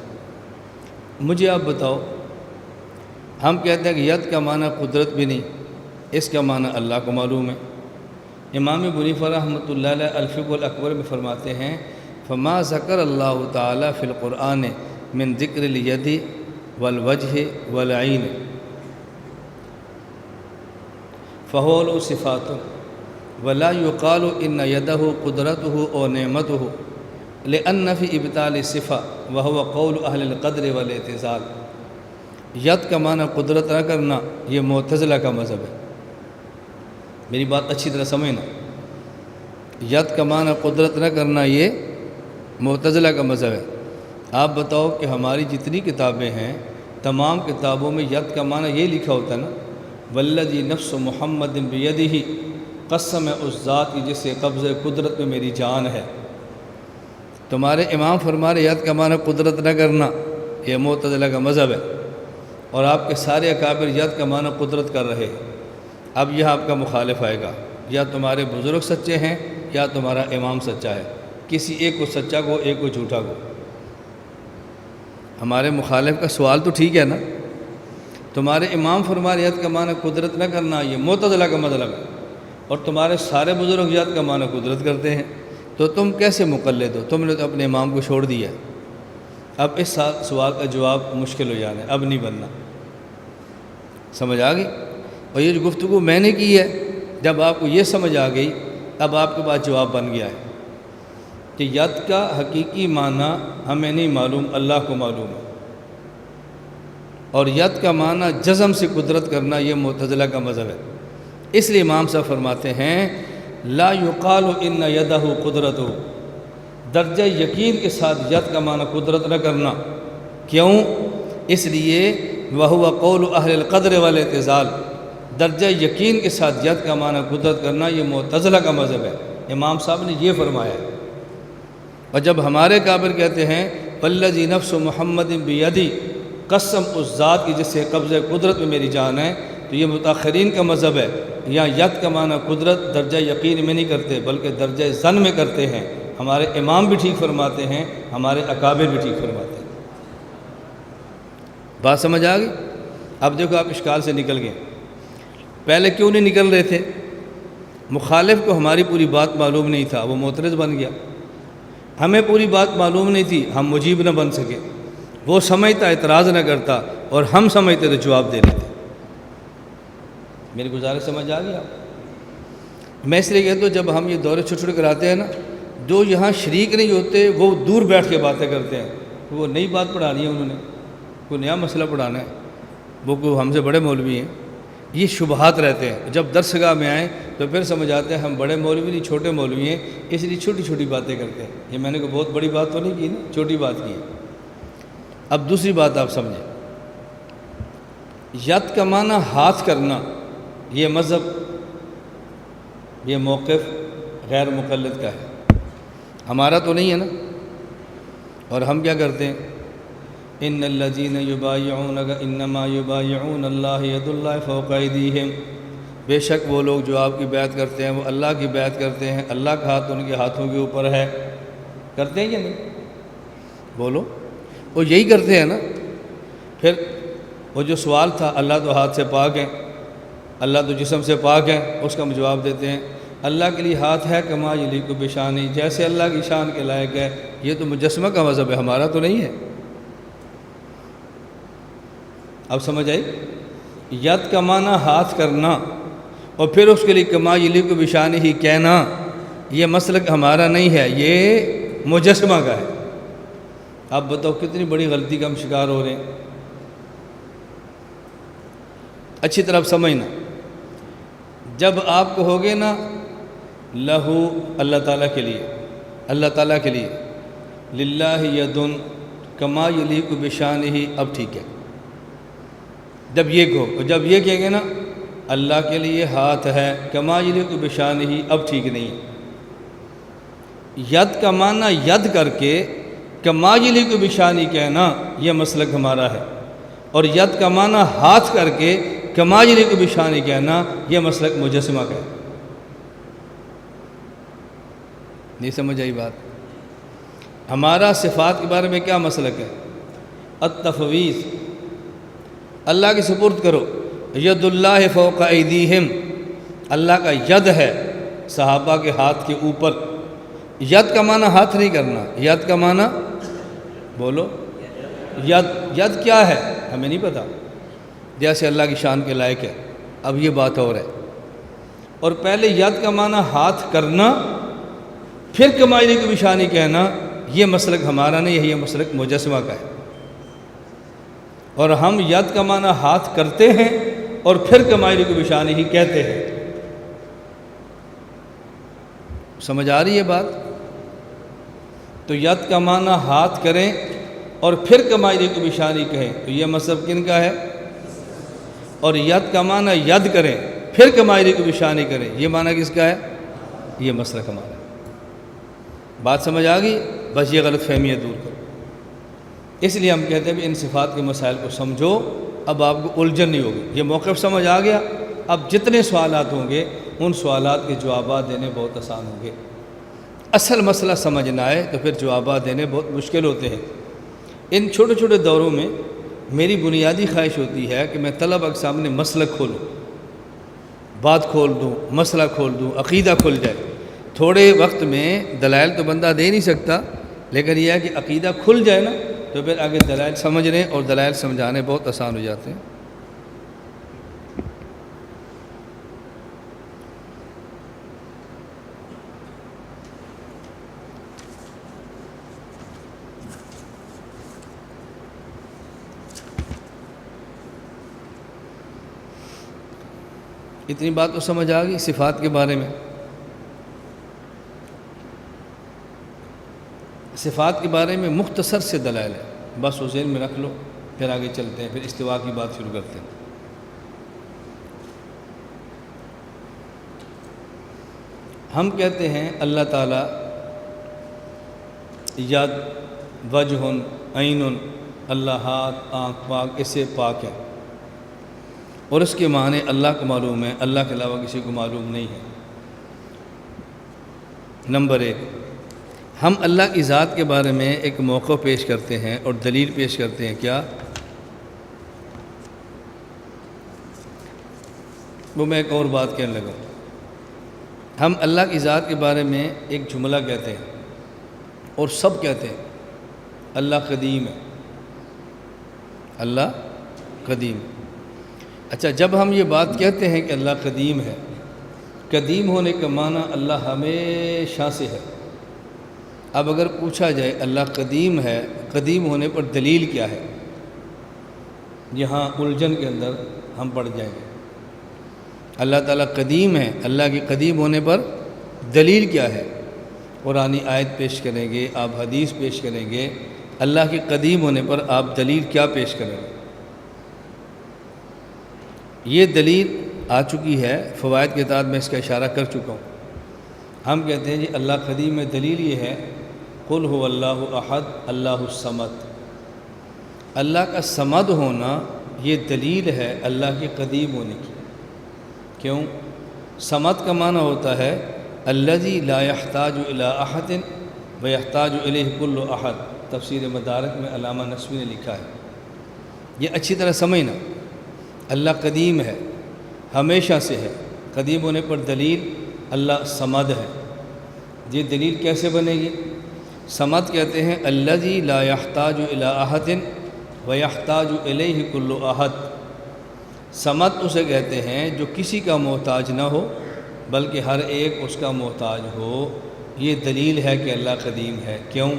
مجھے آپ بتاؤ، ہم کہتے ہیں کہ ید کا معنی قدرت بھی نہیں، اس کا معنی اللہ کو معلوم ہے۔ امام ابو حنیفہ رحمۃ اللہ علیہ الفقہ الاکبر میں فرماتے ہیں فما ذکر اللہ تعالیٰ فی القرآن من ذکر الید والوجہ والعین فہو له صفات ولا يقال ان یدہ قدرتہ او نعمتہ لأن فی ابطال الصفہ وہو قول اہل القدر والاعتزال۔ ید کا معنی قدرت نہ کرنا یہ معتزلہ کا مذہب ہے، میری بات اچھی طرح سمجھنا۔ ید کا معنی قدرت نہ کرنا یہ معتزلہ کا مذہب ہے۔ آپ بتاؤ کہ ہماری جتنی کتابیں ہیں تمام کتابوں میں ید کا معنی یہ لکھا ہوتا ہے نا، والذی نفس محمد بیدہ، قسم ہے اس ذات کی جس سے قبض قدرت میں میری جان ہے۔ تمہارے امام فرما رہے ید کا معنی قدرت نہ کرنا یہ معتزلہ کا مذہب ہے، اور آپ کے سارے اکابر ید کا معنی قدرت کر رہے ہیں۔ اب یہ آپ کا مخالف آئے گا، یا تمہارے بزرگ سچے ہیں یا تمہارا امام سچا ہے، کسی ایک کو سچا کو ایک کو جھوٹا کو۔ ہمارے مخالف کا سوال تو ٹھیک ہے نا، تمہارے امام فرما رہے ید کا معنی قدرت نہ کرنا یہ معتزلہ کا مطلب ہے، اور تمہارے سارے بزرگ ید کا معنی قدرت کرتے ہیں، تو تم کیسے مقلد ہو؟ تم نے تو اپنے امام کو چھوڑ دیا۔ اب اس سوال کا جواب مشکل ہو جانا ہے، اب نہیں بننا، سمجھ آ گئی؟ اور یہ جو گفتگو میں نے کی ہے، جب آپ کو یہ سمجھ آ گئی اب آپ کے پاس جواب بن گیا ہے کہ ید کا حقیقی معنی ہمیں نہیں معلوم، اللہ کو معلوم ہے، اور ید کا معنی جزم سے قدرت کرنا یہ معتزلہ کا مذہب ہے۔ اس لیے امام صاحب فرماتے ہیں لا یقال ان یدہ قدرتہ، درجہ یقین کے ساتھ ید کا معنی قدرت نہ کرنا۔ کیوں؟ اس لیے وہو قول اہل القدر والاعتزال، درجہ یقین کے ساتھ ید کا معنی قدرت کرنا یہ معتزلہ کا مذہب ہے۔ امام صاحب نے یہ فرمایا ہے۔ اور جب ہمارے کافر کہتے ہیں والذی نفس محمد بیدی، قسم اس ذات کی جس سے قبضہ قدرت میں میری جان ہے، تو یہ متاخرین کا مذہب ہے۔ یہاں ید کا معنی قدرت درجہ یقین میں نہیں کرتے بلکہ درجہ ظن میں کرتے ہیں۔ ہمارے امام بھی ٹھیک فرماتے ہیں، ہمارے اکابر بھی ٹھیک فرماتے ہیں۔ بات سمجھ آ گئی؟ اب دیکھو آپ اشکال سے نکل گئے۔ پہلے کیوں نہیں نکل رہے تھے؟ مخالف کو ہماری پوری بات معلوم نہیں تھا، وہ معترض بن گیا۔ ہمیں پوری بات معلوم نہیں تھی، ہم مجیب نہ بن سکے۔ وہ سمجھتا اعتراض نہ کرتا، اور ہم سمجھتے تو جواب دے لیتے۔ میری گزارش سمجھ آ گئی آپ؟ میں اس لیے کہتا ہوں جب ہم یہ دورے چھوٹے چھوٹے کراتے ہیں نا، جو یہاں شریک نہیں ہوتے وہ دور بیٹھ کے باتیں کرتے ہیں، وہ نئی بات پڑھانی ہے، انہوں نے کوئی نیا مسئلہ پڑھانا ہے، وہ کوئی ہم سے بڑے مولوی ہیں۔ یہ شبہات رہتے ہیں، جب درسگاہ میں آئیں تو پھر سمجھ آتے ہیں ہم بڑے مولوی نہیں چھوٹے مولوی ہیں، اس لیے چھوٹی چھوٹی باتیں کرتے ہیں۔ یہ میں نے کوئی بہت بڑی بات تو نہیں کی نا، چھوٹی بات کی ہے۔ اب دوسری بات آپ سمجھیں، ید کا معنی ہاتھ کرنا، یہ مذہب، یہ موقف غیر مقلد کا ہے، ہمارا تو نہیں ہے نا۔ اور ہم کیا کرتے ہیں؟ ان الذین یبایعونک انما یبایعون اللہ ید اللہ فوق ایدیہم، بے شک وہ لوگ جو آپ کی بیعت کرتے ہیں وہ اللہ کی بیعت کرتے ہیں، اللہ کا ہاتھ ان کے ہاتھوں کے اوپر ہے۔ کرتے ہیں یا نہیں؟ بولو، وہ یہی کرتے ہیں نا۔ پھر وہ جو سوال تھا اللہ تو ہاتھ سے پاک ہے، اللہ تو جسم سے پاک ہے، اس کا ہم جواب دیتے ہیں اللہ کے لیے ہاتھ ہے کما یلیق بشانی، جیسے اللہ کی شان کے لائق ہے۔ یہ تو مجسمہ کا مذہب ہے، ہمارا تو نہیں ہے۔ اب سمجھ آئی؟ ید کا معنی ہاتھ کرنا اور پھر اس کے لیے کما یلیق بشانی ہی کہنا، یہ مسلک ہمارا نہیں ہے، یہ مجسمہ کا ہے۔ اب بتاؤ کتنی بڑی غلطی کا ہم شکار ہو رہے ہیں۔ اچھی طرح سمجھنا، جب آپ کہو گے نا لہو اللہ تعالیٰ کے لیے، اللہ تعالیٰ کے لیے للہ یدن کما یلیق بشانہ، اب ٹھیک ہے۔ جب یہ کہو، اور جب یہ کہیں گے نا اللہ کے لیے ہاتھ ہے کما یلیق بشانہ، اب ٹھیک نہیں۔ ید کا معنی ید کر کے کما یلیق بشانہ کہنا یہ مسلک ہمارا ہے، اور ید کا معنی ہاتھ کر کے کماجری کو بھی شان کہنا یہ مسلک مجسمہ کا ہے۔ نہیں سمجھ آئی بات؟ ہمارا صفات کے بارے میں کیا مسلک ہے؟ التفویض، اللہ کے سپرد کرو۔ ید اللہ فوق ایدیہم، اللہ کا ید ہے صحابہ کے ہاتھ کے اوپر۔ ید کا معنی ہاتھ نہیں کرنا، ید کا معنی بولو، ید کیا ہے ہمیں نہیں پتہ، جیسے اللہ کی شان کے لائق ہے۔ اب یہ بات اور ہے، اور پہلے ید کا معنی ہاتھ کرنا، پھر کمائی کی بشانی کہنا، یہ مسلک ہمارا نہیں ہے، یہ مسلک مجسمہ کا ہے۔ اور ہم ید کا معنی ہاتھ کرتے ہیں اور پھر کمائی کی بشانی ہی کہتے ہیں۔ سمجھ آ رہی ہے بات؟ تو ید کا معنی ہاتھ کریں اور پھر کمائی کی بشانی کہیں تو یہ مذہب کن کا ہے؟ اور ید کا معنی ید کریں پھر کمائی کی بشانی کریں، یہ معنی کس کا ہے؟ یہ مسلک ہمارا ہے۔ بات سمجھ آ گئی؟ بس یہ غلط فہمیاں دور کرو۔ اس لیے ہم کہتے ہیں کہ ان صفات کے مسائل کو سمجھو، اب آپ کو الجھن نہیں ہوگی۔ یہ موقف سمجھ آ گیا، اب جتنے سوالات ہوں گے ان سوالات کے جوابات دینے بہت آسان ہوں گے۔ اصل مسئلہ سمجھ نہ آئے تو پھر جوابات دینے بہت مشکل ہوتے ہیں۔ ان چھوٹے چھوٹے دوروں میں میری بنیادی خواہش ہوتی ہے کہ میں طلبہ کے سامنے مسلک کھولوں، بات کھول دوں، مسئلہ کھول دوں، عقیدہ کھل جائے۔ تھوڑے وقت میں دلائل تو بندہ دے نہیں سکتا، لیکن یہ ہے کہ عقیدہ کھل جائے نا تو پھر آگے دلائل سمجھنے اور دلائل سمجھانے بہت آسان ہو جاتے ہیں۔ اتنی بات تو سمجھ آ گئی صفات کے بارے میں۔ صفات کے بارے میں مختصر سے دلائل ہے، بس وہ ذہن میں رکھ لو، پھر آگے چلتے ہیں، پھر استوا کی بات شروع کرتے ہیں۔ ہم کہتے ہیں اللہ تعالیٰ ید، وجہ، عین، اللہ ہاتھ، آنکھ، پاک، اس سے پاک ہے، اور اس کے معنی اللہ کو معلوم ہے، اللہ کے علاوہ کسی کو معلوم نہیں ہے۔ نمبر 1، ہم اللہ کی ذات کے بارے میں ایک موقع پیش کرتے ہیں اور دلیل پیش کرتے ہیں، کیا؟ وہ میں ایک اور بات کہنے لگا۔ ہم اللہ کی ذات کے بارے میں ایک جملہ کہتے ہیں اور سب کہتے ہیں اللہ قدیم ہے، اللہ قدیم۔ اچھا، جب ہم یہ بات کہتے ہیں کہ اللہ قدیم ہے، قدیم ہونے کا معنی اللہ ہمیشہ سے ہے۔ اب اگر پوچھا جائے اللہ قدیم ہے، قدیم ہونے پر دلیل کیا ہے، یہاں الجھن کے اندر ہم پڑ جائیں گے۔ اللہ تعالیٰ قدیم ہے، اللہ کے قدیم ہونے پر دلیل کیا ہے؟ قرآنی آیت پیش کریں گے، آپ حدیث پیش کریں گے، اللہ کے قدیم ہونے پر آپ دلیل کیا پیش کریں گے؟ یہ دلیل آ چکی ہے، فوائد کے تحت میں اس کا اشارہ کر چکا ہوں۔ ہم کہتے ہیں جی اللہ قدیم میں دلیل یہ ہے، قل هو اللہ احد اللہ الصمد، اللہ کا صمد ہونا یہ دلیل ہے اللہ کے قدیم ہونے کی۔ کیوں؟ صمد کا معنی ہوتا ہے الذی لا یحتاج الی احد ویحتاج الیہ کل احد، تفسیر مدارک میں علامہ نسوی نے لکھا ہے۔ یہ اچھی طرح سمجھنا، اللہ قدیم ہے، ہمیشہ سے ہے، قدیم ہونے پر دلیل اللہ صمد ہے۔ یہ دلیل کیسے بنے گی؟ صمد کہتے ہیں الذی لا یحتاج الی احد ویحتاج الیہ کل احد۔ صمد اسے کہتے ہیں جو کسی کا محتاج نہ ہو بلکہ ہر ایک اس کا محتاج ہو۔ یہ دلیل ہے کہ اللہ قدیم ہے۔ کیوں؟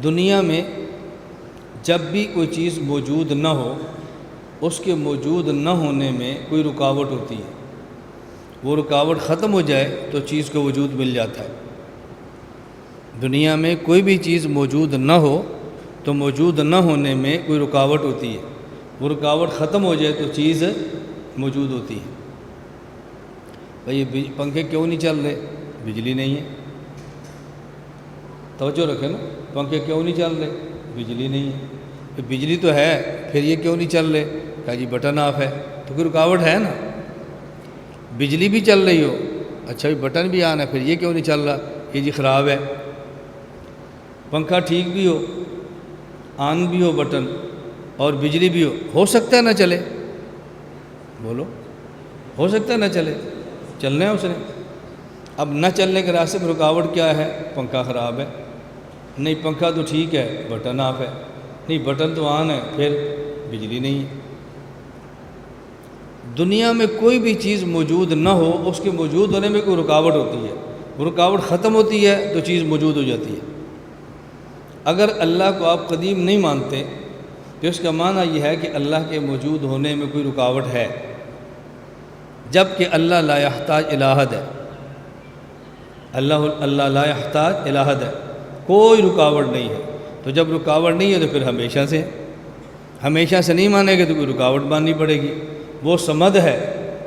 دنیا میں جب بھی کوئی چیز موجود نہ ہو، اس کے موجود نہ ہونے میں کوئی رکاوٹ ہوتی ہے، وہ رکاوٹ ختم ہو جائے تو چیز کو وجود مل جاتا ہے۔ دنیا میں کوئی بھی چیز موجود نہ ہو تو موجود نہ ہونے میں کوئی رکاوٹ ہوتی ہے، وہ رکاوٹ ختم ہو جائے تو چیز موجود ہوتی ہے۔ بھئی پنکھے کیوں نہیں چل رہے؟ بجلی نہیں ہے۔ توجہ رکھیں نا، پنکھے کیوں نہیں چل رہے؟ بجلی نہیں ہے۔ بجلی تو ہے، پھر یہ کیوں نہیں چل رہے؟ کہا جی بٹن آف ہے، تو کوئی رکاوٹ ہے نا. بجلی بھی چل رہی ہو، اچھا بھی بٹن بھی آن ہے، پھر یہ کیوں نہیں چل رہا؟ یہ جی خراب ہے. پنکھا ٹھیک بھی ہو، آن بھی ہو بٹن اور بجلی بھی ہو سکتا ہے نہ چلے. بولو، ہو سکتا ہے نہ چلے، چلنا ہے اس نے. اب نہ چلنے کے راستے میں رکاوٹ کیا ہے؟ پنکھا خراب ہے. نہیں پنکھا تو ٹھیک ہے، بٹن آف ہے. نہیں بٹن تو آن ہے، پھر بجلی نہیں ہے. دنیا میں کوئی بھی چیز موجود نہ ہو، اس کے موجود ہونے میں کوئی رکاوٹ ہوتی ہے. وہ رکاوٹ ختم ہوتی ہے تو چیز موجود ہو جاتی ہے. اگر اللہ کو آپ قدیم نہیں مانتے تو اس کا معنی یہ ہے کہ اللہ کے موجود ہونے میں کوئی رکاوٹ ہے، جبکہ اللہ لا یحتاج الی احد ہے. اللہ لا یحتاج الی احد ہے، کوئی رکاوٹ نہیں ہے. تو جب رکاوٹ نہیں ہے تو پھر ہمیشہ سے نہیں مانیں گے تو کوئی رکاوٹ ماننی پڑے گی. وہ صمد ہے،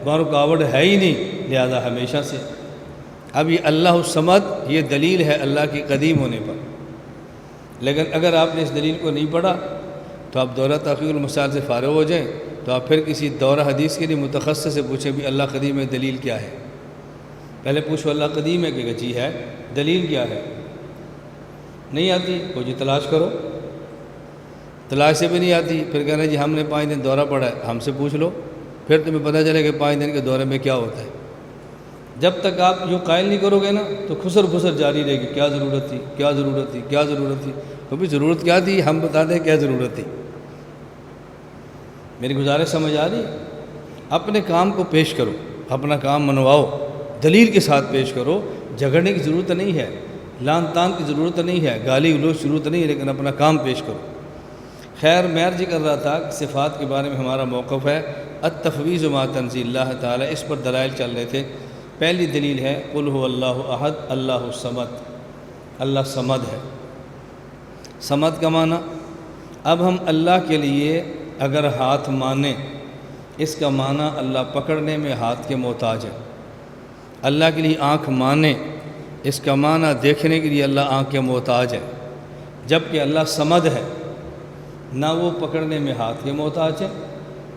وہاں رکاوٹ ہے ہی نہیں، لہذا ہمیشہ سے. اب یہ اللہ الصمد، یہ دلیل ہے اللہ کے قدیم ہونے پر. لیکن اگر آپ نے اس دلیل کو نہیں پڑھا تو آپ دورہ تحقیق المسائل سے فارغ ہو جائیں تو آپ پھر کسی دورہ حدیث کے لیے متخصص سے پوچھیں بھی اللہ قدیم ہے، دلیل کیا ہے. پہلے پوچھو اللہ قدیم ہے کہ جی ہے، دلیل کیا ہے. نہیں آتی کوئی جی تلاش کرو، تلاش سے بھی نہیں آتی پھر کہنا جی ہم نے 5 دن دورہ پڑھا ہے، ہم سے پوچھ لو، پھر تمہیں پتہ چلے کہ 5 دن کے دورے میں کیا ہوتا ہے. جب تک آپ یوں قائل نہیں کرو گے نا تو خسر جاری رہے گی. کیا ضرورت تھی، کیا ضرورت تھی، کیا ضرورت تھی. تو بھی ضرورت کیا تھی ہم بتا دیں کیا ضرورت تھی. میری گزارش سمجھ آ رہی؟ اپنے کام کو پیش کرو، اپنا کام منواؤ، دلیل کے ساتھ پیش کرو. جھگڑنے کی ضرورت نہیں ہے، لان تان کی ضرورت نہیں ہے، گالی گلوچ کی ضرورت نہیں ہے، لیکن اپنا کام پیش کرو. خیر میں عرض کر رہا تھا کہ صفات کے بارے میں ہمارا موقف ہے التفویض ما تنزیل اللہ تعالیٰ. اس پر دلائل چل رہے تھے. پہلی دلیل ہے قل هو اللہ احد اللہ الصمد. اللہ صمد ہے. صمد کا معنی، اب ہم اللہ کے لیے اگر ہاتھ مانیں، اس کا معنی اللہ پکڑنے میں ہاتھ کے محتاج ہے. اللہ کے لیے آنکھ مانیں، اس کا معنی دیکھنے کے لیے اللہ آنکھ کے محتاج ہے. جبکہ اللہ صمد ہے، نہ وہ پکڑنے میں ہاتھ کے محتاج ہے،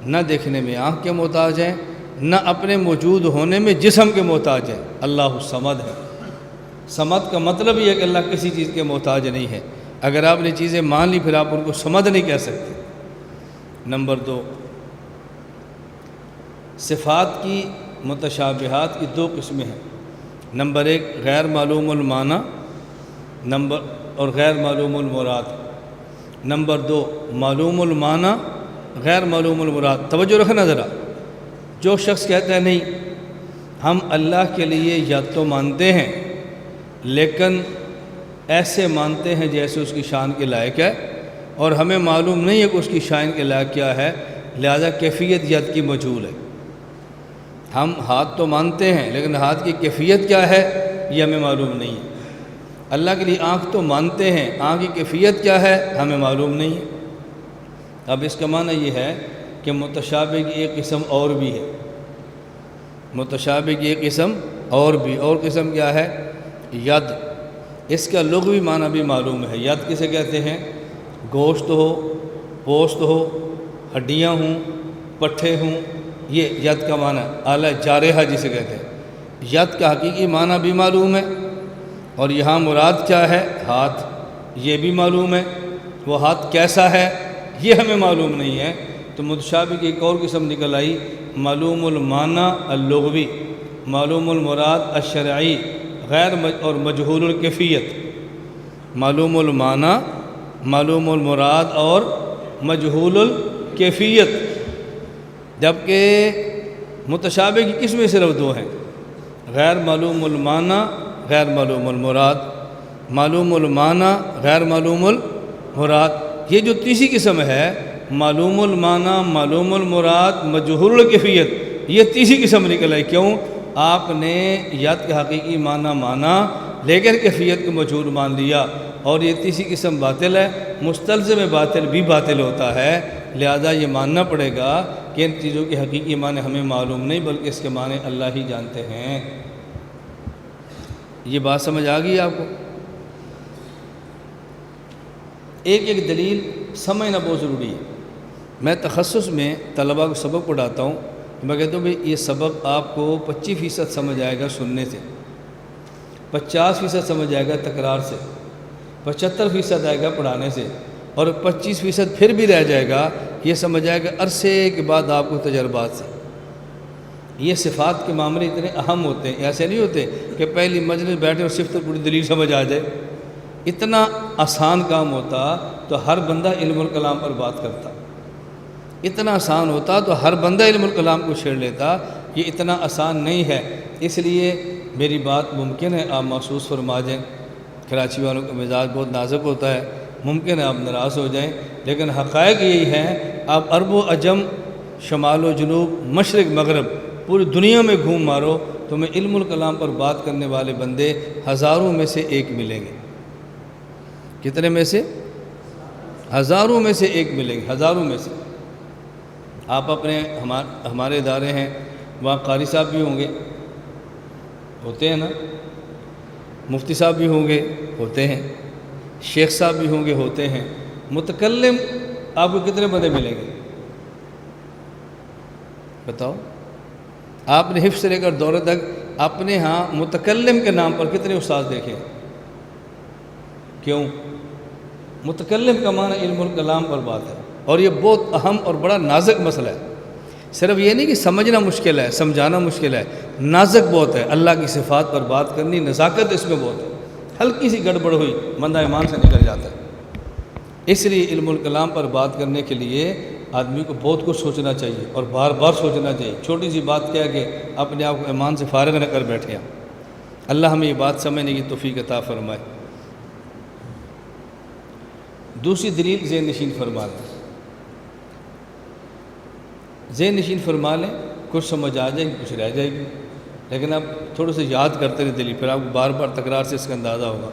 نہ دیکھنے میں آنکھ کے محتاج ہے، نہ اپنے موجود ہونے میں جسم کے محتاج ہے. اللہ صمد ہے. صمد کا مطلب یہ ہے کہ اللہ کسی چیز کے محتاج نہیں ہے. اگر آپ نے چیزیں مان لی پھر آپ ان کو صمد نہیں کہہ سکتے. نمبر 2، صفات کی متشابہات کی 2 قسمیں ہیں. نمبر 1 غیر معلوم المعنی اور غیر معلوم المراد. نمبر 2 معلوم المعنی غیر معلوم المراد. توجہ رکھنا ذرا. جو شخص کہتا ہے نہیں ہم اللہ کے لیے یا تو مانتے ہیں لیکن ایسے مانتے ہیں جیسے اس کی شان کے لائق ہے، اور ہمیں معلوم نہیں ہے کہ اس کی شان کے لائق کیا ہے، لہذا کیفیت ید کی مجہول ہے. ہم ہاتھ تو مانتے ہیں لیکن ہاتھ کی کیفیت کیا ہے یہ ہمیں معلوم نہیں ہے. اللہ کے لیے آنکھ تو مانتے ہیں، آنکھ کی کیفیت کیا ہے ہمیں معلوم نہیں ہے. اب اس کا معنی یہ ہے کہ متشابہ کی ایک قسم اور بھی ہے. متشابہ کی ایک قسم اور قسم کیا ہے؟ ید. اس کا لغوی معنی بھی معلوم ہے. ید کسے کہتے ہیں؟ گوشت ہو، پوست ہو، ہڈیاں ہوں، پٹھے ہوں، یہ ید کا معنی آلہ جارحہ جسے کہتے ہیں. ید کا حقیقی معنی بھی معلوم ہے، اور یہاں مراد کیا ہے؟ ہاتھ. یہ بھی معلوم ہے. وہ ہاتھ کیسا ہے یہ ہمیں معلوم نہیں ہے. تو متشابہ کی ایک اور قسم نکل آئی، معلوم المعنی اللغوی، معلوم المراد الشرعی، غیر اور مجہول الکیفیت. معلوم المعنی، معلوم المراد اور مجہول الکیفیت. جبکہ متشابہ کی قسمیں صرف 2 ہیں، غیر معلوم المعنی، غیر معلوم المراد. معلوم المعنی، غیر معلوم المراد. یہ جو تیسری قسم ہے معلوم المعنی، معلوم المراد، مجہول الکیفیت، یہ تیسری قسم نکل آئی. کیوں؟ آپ نے ید کا حقیقی معنی مانا لیکن کیفیت کو مجہول مان لیا، اور یہ تیسری قسم باطل ہے. مستلزم باطل بھی باطل ہوتا ہے، لہذا یہ ماننا پڑے گا کہ ان چیزوں کے حقیقی معنی ہمیں معلوم نہیں بلکہ اس کے معنی اللہ ہی جانتے ہیں. یہ بات سمجھ آ گئی آپ کو؟ ایک دلیل سمجھنا بہت ضروری ہے. میں تخصص میں طلباء کو سبق پڑھاتا ہوں، میں کہتا ہوں بھئی یہ سبق آپ کو 25% سمجھ آئے گا سننے سے، 50% سمجھ آئے گا تکرار سے، 75% آئے گا پڑھانے سے، اور 25% پھر بھی رہ جائے گا، یہ سمجھ آئے گا عرصے کے بعد آپ کو تجربات سے۔ یہ صفات کے معاملے اتنے اہم ہوتے ہیں، ایسے نہیں ہوتے کہ پہلی مجلس بیٹھے اور صرف پوری دلیل سمجھ آ جائے۔ اتنا آسان کام ہوتا تو ہر بندہ علم الکلام پر بات کرتا، اتنا آسان ہوتا تو ہر بندہ علم الکلام کو چھیڑ لیتا، یہ اتنا آسان نہیں ہے۔ اس لیے میری بات ممکن ہے آپ محسوس فرما جائیں، کراچی والوں کا مزاج بہت نازک ہوتا ہے، ممکن ہے آپ ناراض ہو جائیں، لیکن حقائق یہی ہیں۔ آپ عرب و عجم، شمال و جنوب، مشرق مغرب، پوری دنیا میں گھوم مارو تو میں علم الکلام پر بات کرنے والے بندے ہزاروں میں سے ایک ملیں گے۔ کتنے میں سے؟ ہزاروں میں سے ایک ملیں گے، ہزاروں میں سے۔ آپ اپنے ہمارے ادارے ہیں، وہاں قاری صاحب بھی ہوں گے، ہوتے ہیں نا، مفتی صاحب بھی ہوں گے، ہوتے ہیں، شیخ صاحب بھی ہوں گے، ہوتے ہیں۔ متکلم آپ کو کتنے بندے ملیں گے بتاؤ؟ آپ نے حفظ سے لے کر دورے تک اپنے ہاں متکلم کے نام پر کتنے استاد دیکھیں؟ کیوں؟ متکلم کا معنی علم الکلام پر بات ہے، اور یہ بہت اہم اور بڑا نازک مسئلہ ہے۔ صرف یہ نہیں کہ سمجھنا مشکل ہے، سمجھانا مشکل ہے، نازک بہت ہے۔ اللہ کی صفات پر بات کرنی، نزاکت اس میں بہت ہے۔ ہلکی سی گڑبڑ ہوئی بندہ ایمان سے نکل جاتا ہے۔ اس لیے علم الکلام پر بات کرنے کے لیے آدمی کو بہت کچھ سوچنا چاہیے اور بار بار سوچنا چاہیے۔ چھوٹی سی بات کہہ کے اپنے آپ کو ایمان سے فارغ نہ کر بیٹھے ہیں۔ اللہ ہمیں یہ بات سمجھنے کی توفیق عطا فرمائے۔ دوسری دلیل ذہن نشین فرما لیں، ذہن نشین فرما لیں، کچھ سمجھ آ جائے گی، کچھ رہ جائے گی، لیکن آپ تھوڑے سے یاد کرتے رہے دلیل، پھر آپ کو بار بار تکرار سے اس کا اندازہ ہوگا۔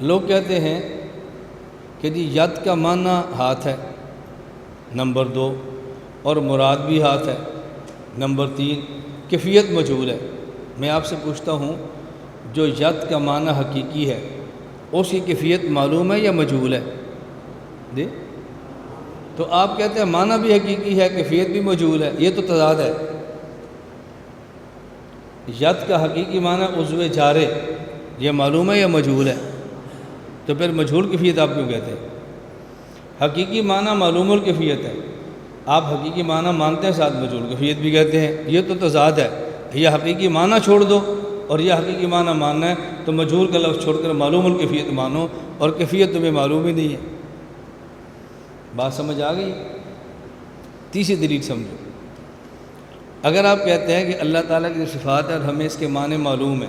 لوگ کہتے ہیں کہ جی ید کا معنی ہاتھ ہے، نمبر 2، اور مراد بھی ہاتھ ہے، نمبر 3، کیفیت مجہول ہے۔ میں آپ سے پوچھتا ہوں، جو ید کا معنی حقیقی ہے اس کی کیفیت معلوم ہے یا مجہول ہے؟ جی تو آپ کہتے ہیں معنی بھی حقیقی ہے، کیفیت بھی مجہول ہے، یہ تو تضاد ہے۔ ید کا حقیقی معنی عضو جارے، یہ معلوم ہے یا مجہول ہے؟ تو پھر مجہول کیفیت آپ کیوں کہتے ہیں؟ حقیقی معنی معلوم الکیفیت ہے، آپ حقیقی معنی مانتے ہیں، ساتھ مجہول کیفیت بھی کہتے ہیں، یہ تو تضاد ہے۔ یہ حقیقی معنی چھوڑ دو اور یہ حقیقی معنی ماننا ہے تو مجہول کا لفظ چھوڑ کر معلوم الکیفیت مانو، اور کیفیت تمہیں معلوم ہی نہیں ہے۔ بات سمجھ آ گئی؟ تیسری دلیل سمجھو، اگر آپ کہتے ہیں کہ اللہ تعالیٰ کی صفات ہے اور ہمیں اس کے معنی معلوم ہے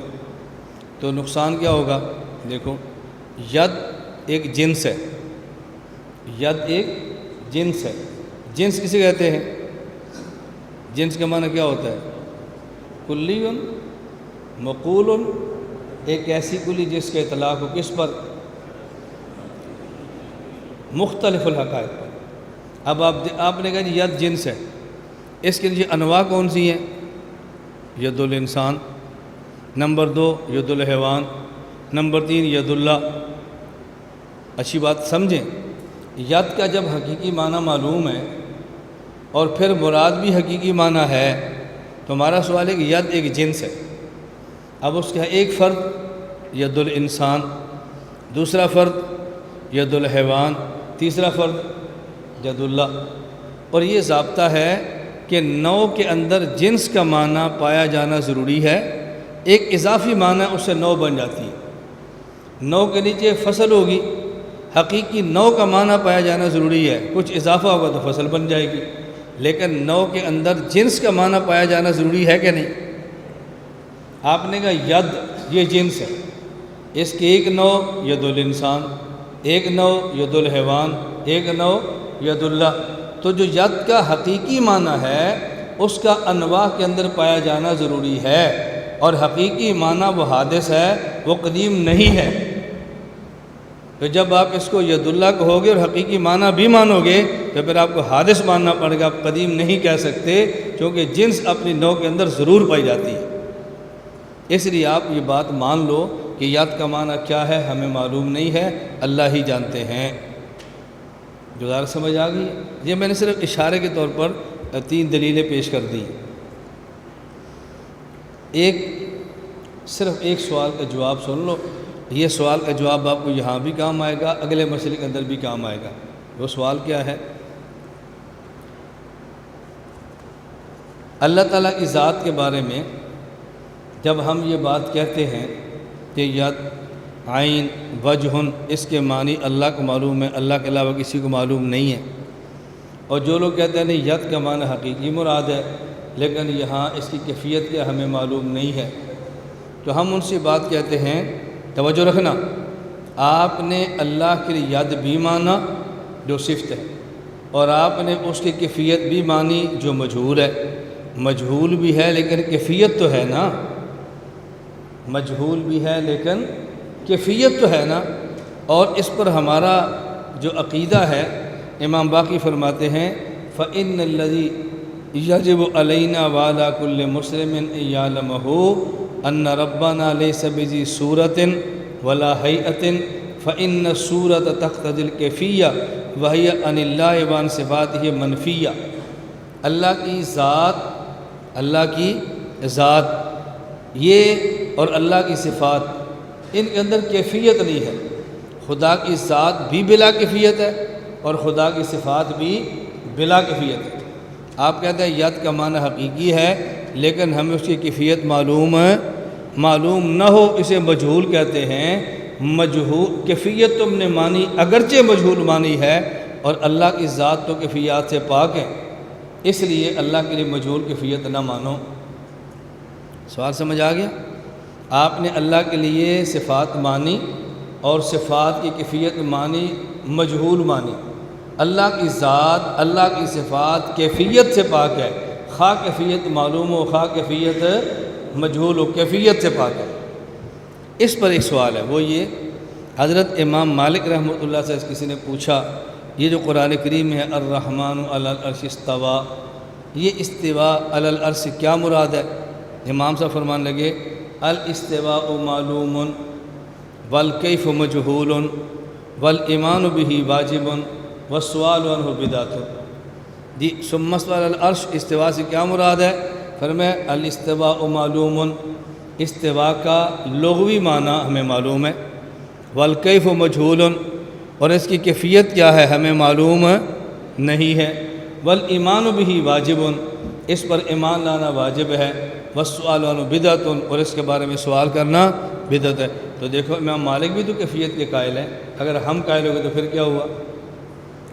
تو نقصان کیا ہوگا؟ دیکھو، ید ایک جنس ہے، ید ایک جنس ہے۔ جنس کسے کہتے ہیں؟ جنس کا معنی کیا ہوتا ہے؟ کلی مقول، ایک ایسی کلی جس کا اطلاق ہو کس پر؟ مختلف الحقائق پر۔ اب آپ نے کہا جی ید جنس ہے، اس کے لیے انواع کون سی ہیں؟ ید الانسان، نمبر 2 ید الحیوان، نمبر 3 ید اللہ۔ اچھی بات سمجھیں، ید کا جب حقیقی معنی معلوم ہے اور پھر مراد بھی حقیقی معنی ہے تو ہمارا سوال ہے کہ ید ایک جنس ہے۔ اب اس کا ایک فرد ید الانسان، دوسرا فرد ید الحیوان، تیسرا فرد ید اللہ، اور یہ ضابطہ ہے کہ نوع کے اندر جنس کا معنی پایا جانا ضروری ہے، ایک اضافی معنی اس سے نوع بن جاتی ہے۔ نوع کے نیچے فصل ہوگی، حقیقی نوع کا معنی پایا جانا ضروری ہے، کچھ اضافہ ہوگا تو فصل بن جائے گی، لیکن نوع کے اندر جنس کا معنی پایا جانا ضروری ہے کہ نہیں؟ آپ نے کہا ید یہ جنس ہے، اس کی ایک نوع ید الانسان، ایک نوع ید الحیوان، ایک نوع ید اللہ۔ تو جو ید کا حقیقی معنی ہے اس کا انواع کے اندر پایا جانا ضروری ہے، اور حقیقی معنی وہ حادث ہے، وہ قدیم نہیں ہے۔ تو جب آپ اس کو ید اللہ کہو گے اور حقیقی معنی بھی مانو گے تو پھر آپ کو حادث ماننا پڑے گا، آپ قدیم نہیں کہہ سکتے، کیونکہ جنس اپنی نوع کے اندر ضرور پائی جاتی ہے۔ اس لیے آپ یہ بات مان لو کہ ید کا معنی کیا ہے ہمیں معلوم نہیں ہے، اللہ ہی جانتے ہیں۔ گزارش سمجھ آ گئی؟ یہ میں نے صرف اشارے کے طور پر 3 دلیلیں پیش کر دی۔ صرف ایک سوال کا جواب سن لو، یہ سوال کا جواب آپ کو یہاں بھی کام آئے گا، اگلے مسئلے کے اندر بھی کام آئے گا۔ وہ سوال کیا ہے؟ اللہ تعالیٰ کی ذات کے بارے میں جب ہم یہ بات کہتے ہیں کہ ید، عین، وجہ، اس کے معنی اللہ کو معلوم ہے، اللہ کے علاوہ کسی کو معلوم نہیں ہے، اور جو لوگ کہتے ہیں نہیں ید کا معنی حقیقی مراد ہے لیکن یہاں اس کی کیفیت کیا ہمیں معلوم نہیں ہے، تو ہم ان سے بات کہتے ہیں، توجہ رکھنا، آپ نے اللہ کے لیے ید بھی مانا جو صفت ہے، اور آپ نے اس کی کیفیت بھی مانی جو مجہول ہے۔ مجہول بھی ہے لیکن کیفیت تو ہے نا، مجہول بھی ہے لیکن کیفیت تو ہے نا، اور اس پر ہمارا جو عقیدہ ہے، امام باقی فرماتے ہیں فَإِنَّ الَّذِي يَجِبُ عَلَيْنَا وَعَلَى كُلِّ مُسْلِمٍ أَن يَعْلَمَهُ أَنَّ رَبَّنَا لَيْسَ بِذِي صُورَةٍ وَلَا هَيْئَةٍ فَإِنَّ الصُّورَةَ تَقْتَضِي الْكَيْفِيَّةَ وَهِيَ عَنِ اللَّهِ وَعَنْ صِفَاتِهِ مَنْفِيَّةٌ۔ اللہ کی ذات، اللہ کی ذات یہ اور اللہ کی صفات، ان کے اندر کیفیت نہیں ہے۔ خدا کی ذات بھی بلا کیفیت ہے اور خدا کی صفات بھی بلا کیفیت ہے۔ آپ کہتے ہیں ید کا معنی حقیقی ہے لیکن ہمیں اس کی کیفیت معلوم نہ ہو، اسے مجہول کہتے ہیں۔ مجہول کیفیت تم نے مانی، اگرچہ مجہول مانی ہے، اور اللہ کی ذات تو کیفیات سے پاک ہے، اس لیے اللہ کے لیے مجہول کیفیت نہ مانو۔ سوال سمجھ آ گیا؟ آپ نے اللہ کے لیے صفات مانی اور صفات کی کیفیت مانی، مجہول مانی۔ اللہ کی ذات، اللہ کی صفات کیفیت سے پاک ہے، خواہ کیفیت معلوم ہو خواہ کیفیت مجہول ہو، کیفیت سے پاک ہے۔ اس پر ایک سوال ہے، وہ یہ حضرت امام مالک رحمۃ اللہ سے کسی نے پوچھا، یہ جو قرآن کریم میں ہے الرحمن علی العرش استویٰ، یہ استواء علی العرش کیا مراد ہے؟ امام صاحب فرمانے لگے الاستواء معلوم والکیف مجہول والایمان بہ واجب والسؤال عنہ بدعۃ۔ جی ثم استوى علی العرش، استواء سے کیا مراد ہے؟ فرمایا الاستواء معلوم، استواء کا لغوی معنی ہمیں معلوم ہے، والکیف مجہول، اور اس کی کیفیت کیا ہے ہمیں معلوم نہیں ہے، والایمان بہ واجب، اس پر ایمان لانا واجب ہے، والسؤال عنہ بدعۃ، اور اس کے بارے میں سوال کرنا بدعت ہے۔ تو دیکھو امام مالک بھی تو کیفیت کے قائل ہیں، اگر ہم قائل ہو گئے تو پھر کیا ہوا؟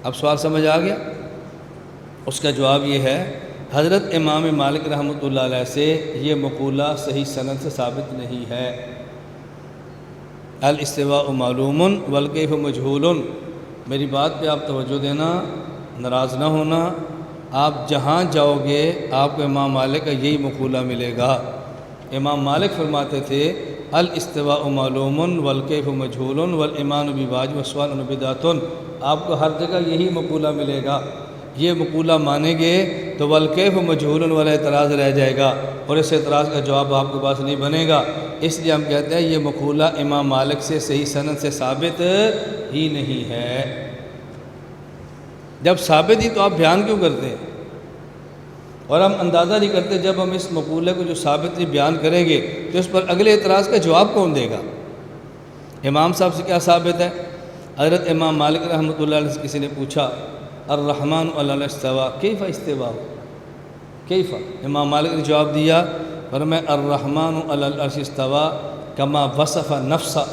اب سوال سمجھ آ گیا؟ اس کا جواب یہ ہے، حضرت امام مالک رحمۃ اللہ علیہ سے یہ مقولہ صحیح سند سے ثابت نہیں ہے۔ الاستواء معلوم والکیف مجہول، میری بات پہ آپ توجہ دینا، ناراض نہ ہونا، آپ جہاں جاؤ گے آپ کو امام مالک کا یہی مقولہ ملے گا۔ امام مالک فرماتے تھے الاستواء معلوم والکیف مجہول والایمان بواجب والسؤال عنہ بدعۃ، آپ کو ہر جگہ یہی مقولہ ملے گا۔ یہ مقولہ مانیں گے تو والکیف مجہول والا اعتراض رہ جائے گا، اور اس اعتراض کا جواب آپ کے پاس نہیں بنے گا، اس لیے ہم کہتے ہیں یہ مقولہ امام مالک سے صحیح سند سے ثابت ہی نہیں ہے۔ جب ثابت ہی تو آپ بیان کیوں کرتے ہیں؟ اور ہم اندازہ نہیں کرتے جب ہم اس مقولے کو جو ثابت نہیں بیان کریں گے تو اس پر اگلے اعتراض کا جواب کون دے گا؟ امام صاحب سے کیا ثابت ہے؟ حضرت امام مالک رحمۃ اللہ علیہ سے کسی نے پوچھا الرحمن علی العرش استویٰ کیف استواء کیف؟ امام مالک نے جواب دیا، فرمایا الرحمن علی العرش استویٰ کما وصف نفسہ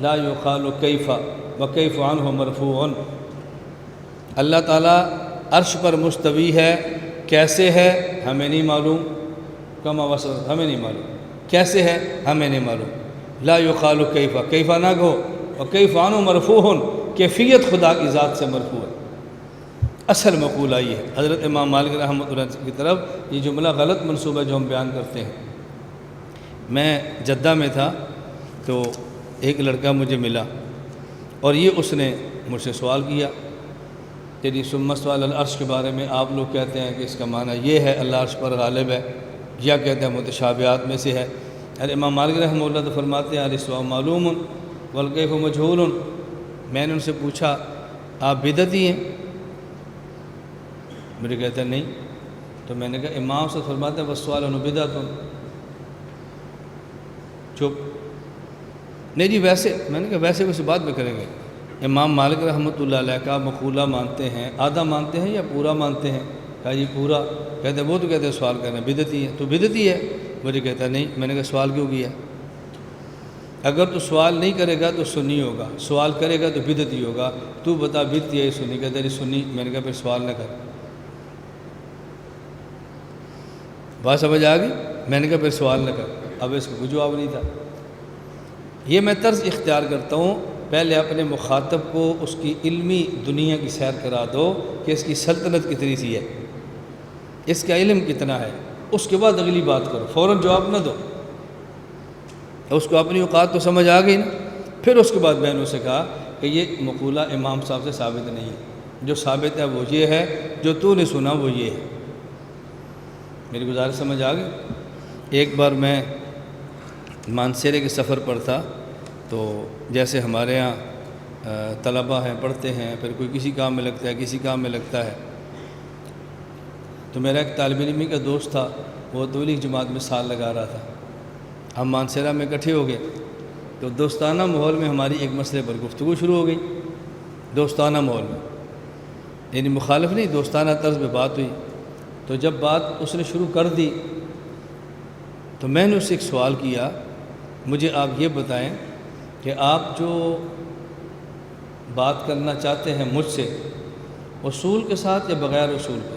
لا یقال کیف وکیف عنہ مرفوع۔ اللہ تعالیٰ عرش پر مستوی ہے، کیسے ہے ہمیں نہیں معلوم، کما وصف ہمیں نہیں معلوم، کیسے ہے ہمیں نہیں معلوم، لا یقال کیف، کیف نہ کہو، وکیف عنہ مرفوع، کیفیت خدا کی ذات سے مرفوع ہے۔ اصل مقولہ یہ ہے حضرت امام مالک رحمۃ اللہ کی طرف یہ جملہ غلط منسوب ہے جو ہم بیان کرتے ہیں۔ میں جدہ میں تھا تو ایک لڑکا مجھے ملا اور یہ اس نے مجھ سے سوال کیا کہ جی ثم استویٰ علی العرش کے بارے میں آپ لوگ کہتے ہیں کہ اس کا معنی یہ ہے اللہ عرش پر غالب ہے، یا کہتے ہیں متشابہات میں سے ہے۔ اور امام مالک رحمہ اللہ تو فرماتے ہیں الاستواء معلوم والکیف مجہول۔ میں نے ان سے پوچھا آپ بدعتی ہیں؟ مجھے کہتا ہے نہیں. تو میں نے کہا امام سے فرماتے ہیں والسؤال بدعۃ. چپ. نہیں جی ویسے. میں نے کہا ویسے کسی بات میں کریں گے. امام مالک رحمۃ اللہ علیہ کا مقولہ مانتے ہیں, آدھا مانتے ہیں یا پورا مانتے ہیں؟ کہا جی پورا. کہتے ہیں وہ تو کہتے ہیں سوال کرنا بدعتی ہے. تو بدعتی ہے. مجھے کہتا ہے نہیں. میں نے کہا سوال کیوں کیا؟ اگر تو سوال نہیں کرے گا تو سنی ہوگا, سوال کرے گا تو بدعتی ہوگا. تو بتا بدعتی ہے سنی؟ کہتا ہے سنی. میں نے کہا پھر سوال نہ کر. بات سمجھ آ گئی؟ میں نے کہا پھر سوال نہ کر. اب اس کو کوئی جواب نہیں تھا. یہ میں طرز اختیار کرتا ہوں, پہلے اپنے مخاطب کو اس کی علمی دنیا کی سیر کرا دو کہ اس کی سلطنت کتنی سی ہے, اس کا علم کتنا ہے, اس کے بعد اگلی بات کرو. فوراً جواب نہ دو. اس کو اپنی اوقات تو سمجھ آ گئی نا. پھر اس کے بعد میں نے اسے کہا کہ یہ مقولہ امام صاحب سے ثابت نہیں ہے. جو ثابت ہے وہ یہ ہے, جو تو نے سنا وہ یہ ہے. میری گزارش سمجھ آ گئی؟ ایک بار میں مانسیرے کے سفر پر تھا, تو جیسے ہمارے ہاں طلبہ ہیں, پڑھتے ہیں, پھر کوئی کسی کام میں لگتا ہے, کسی کام میں لگتا ہے. تو میرا ایک طالب علمی کا دوست تھا, وہ تبلیغ جماعت میں سال لگا رہا تھا. ہم مانسیرہ میں اکٹھے ہو گئے, تو دوستانہ ماحول میں ہماری ایک مسئلے پر گفتگو شروع ہو گئی. دوستانہ ماحول میں, یعنی مخالف نہیں, دوستانہ طرز میں بات ہوئی. تو جب بات اس نے شروع کر دی تو میں نے اس سے ایک سوال کیا, مجھے آپ یہ بتائیں کہ آپ جو بات کرنا چاہتے ہیں مجھ سے, اصول کے ساتھ یا بغیر اصول کے؟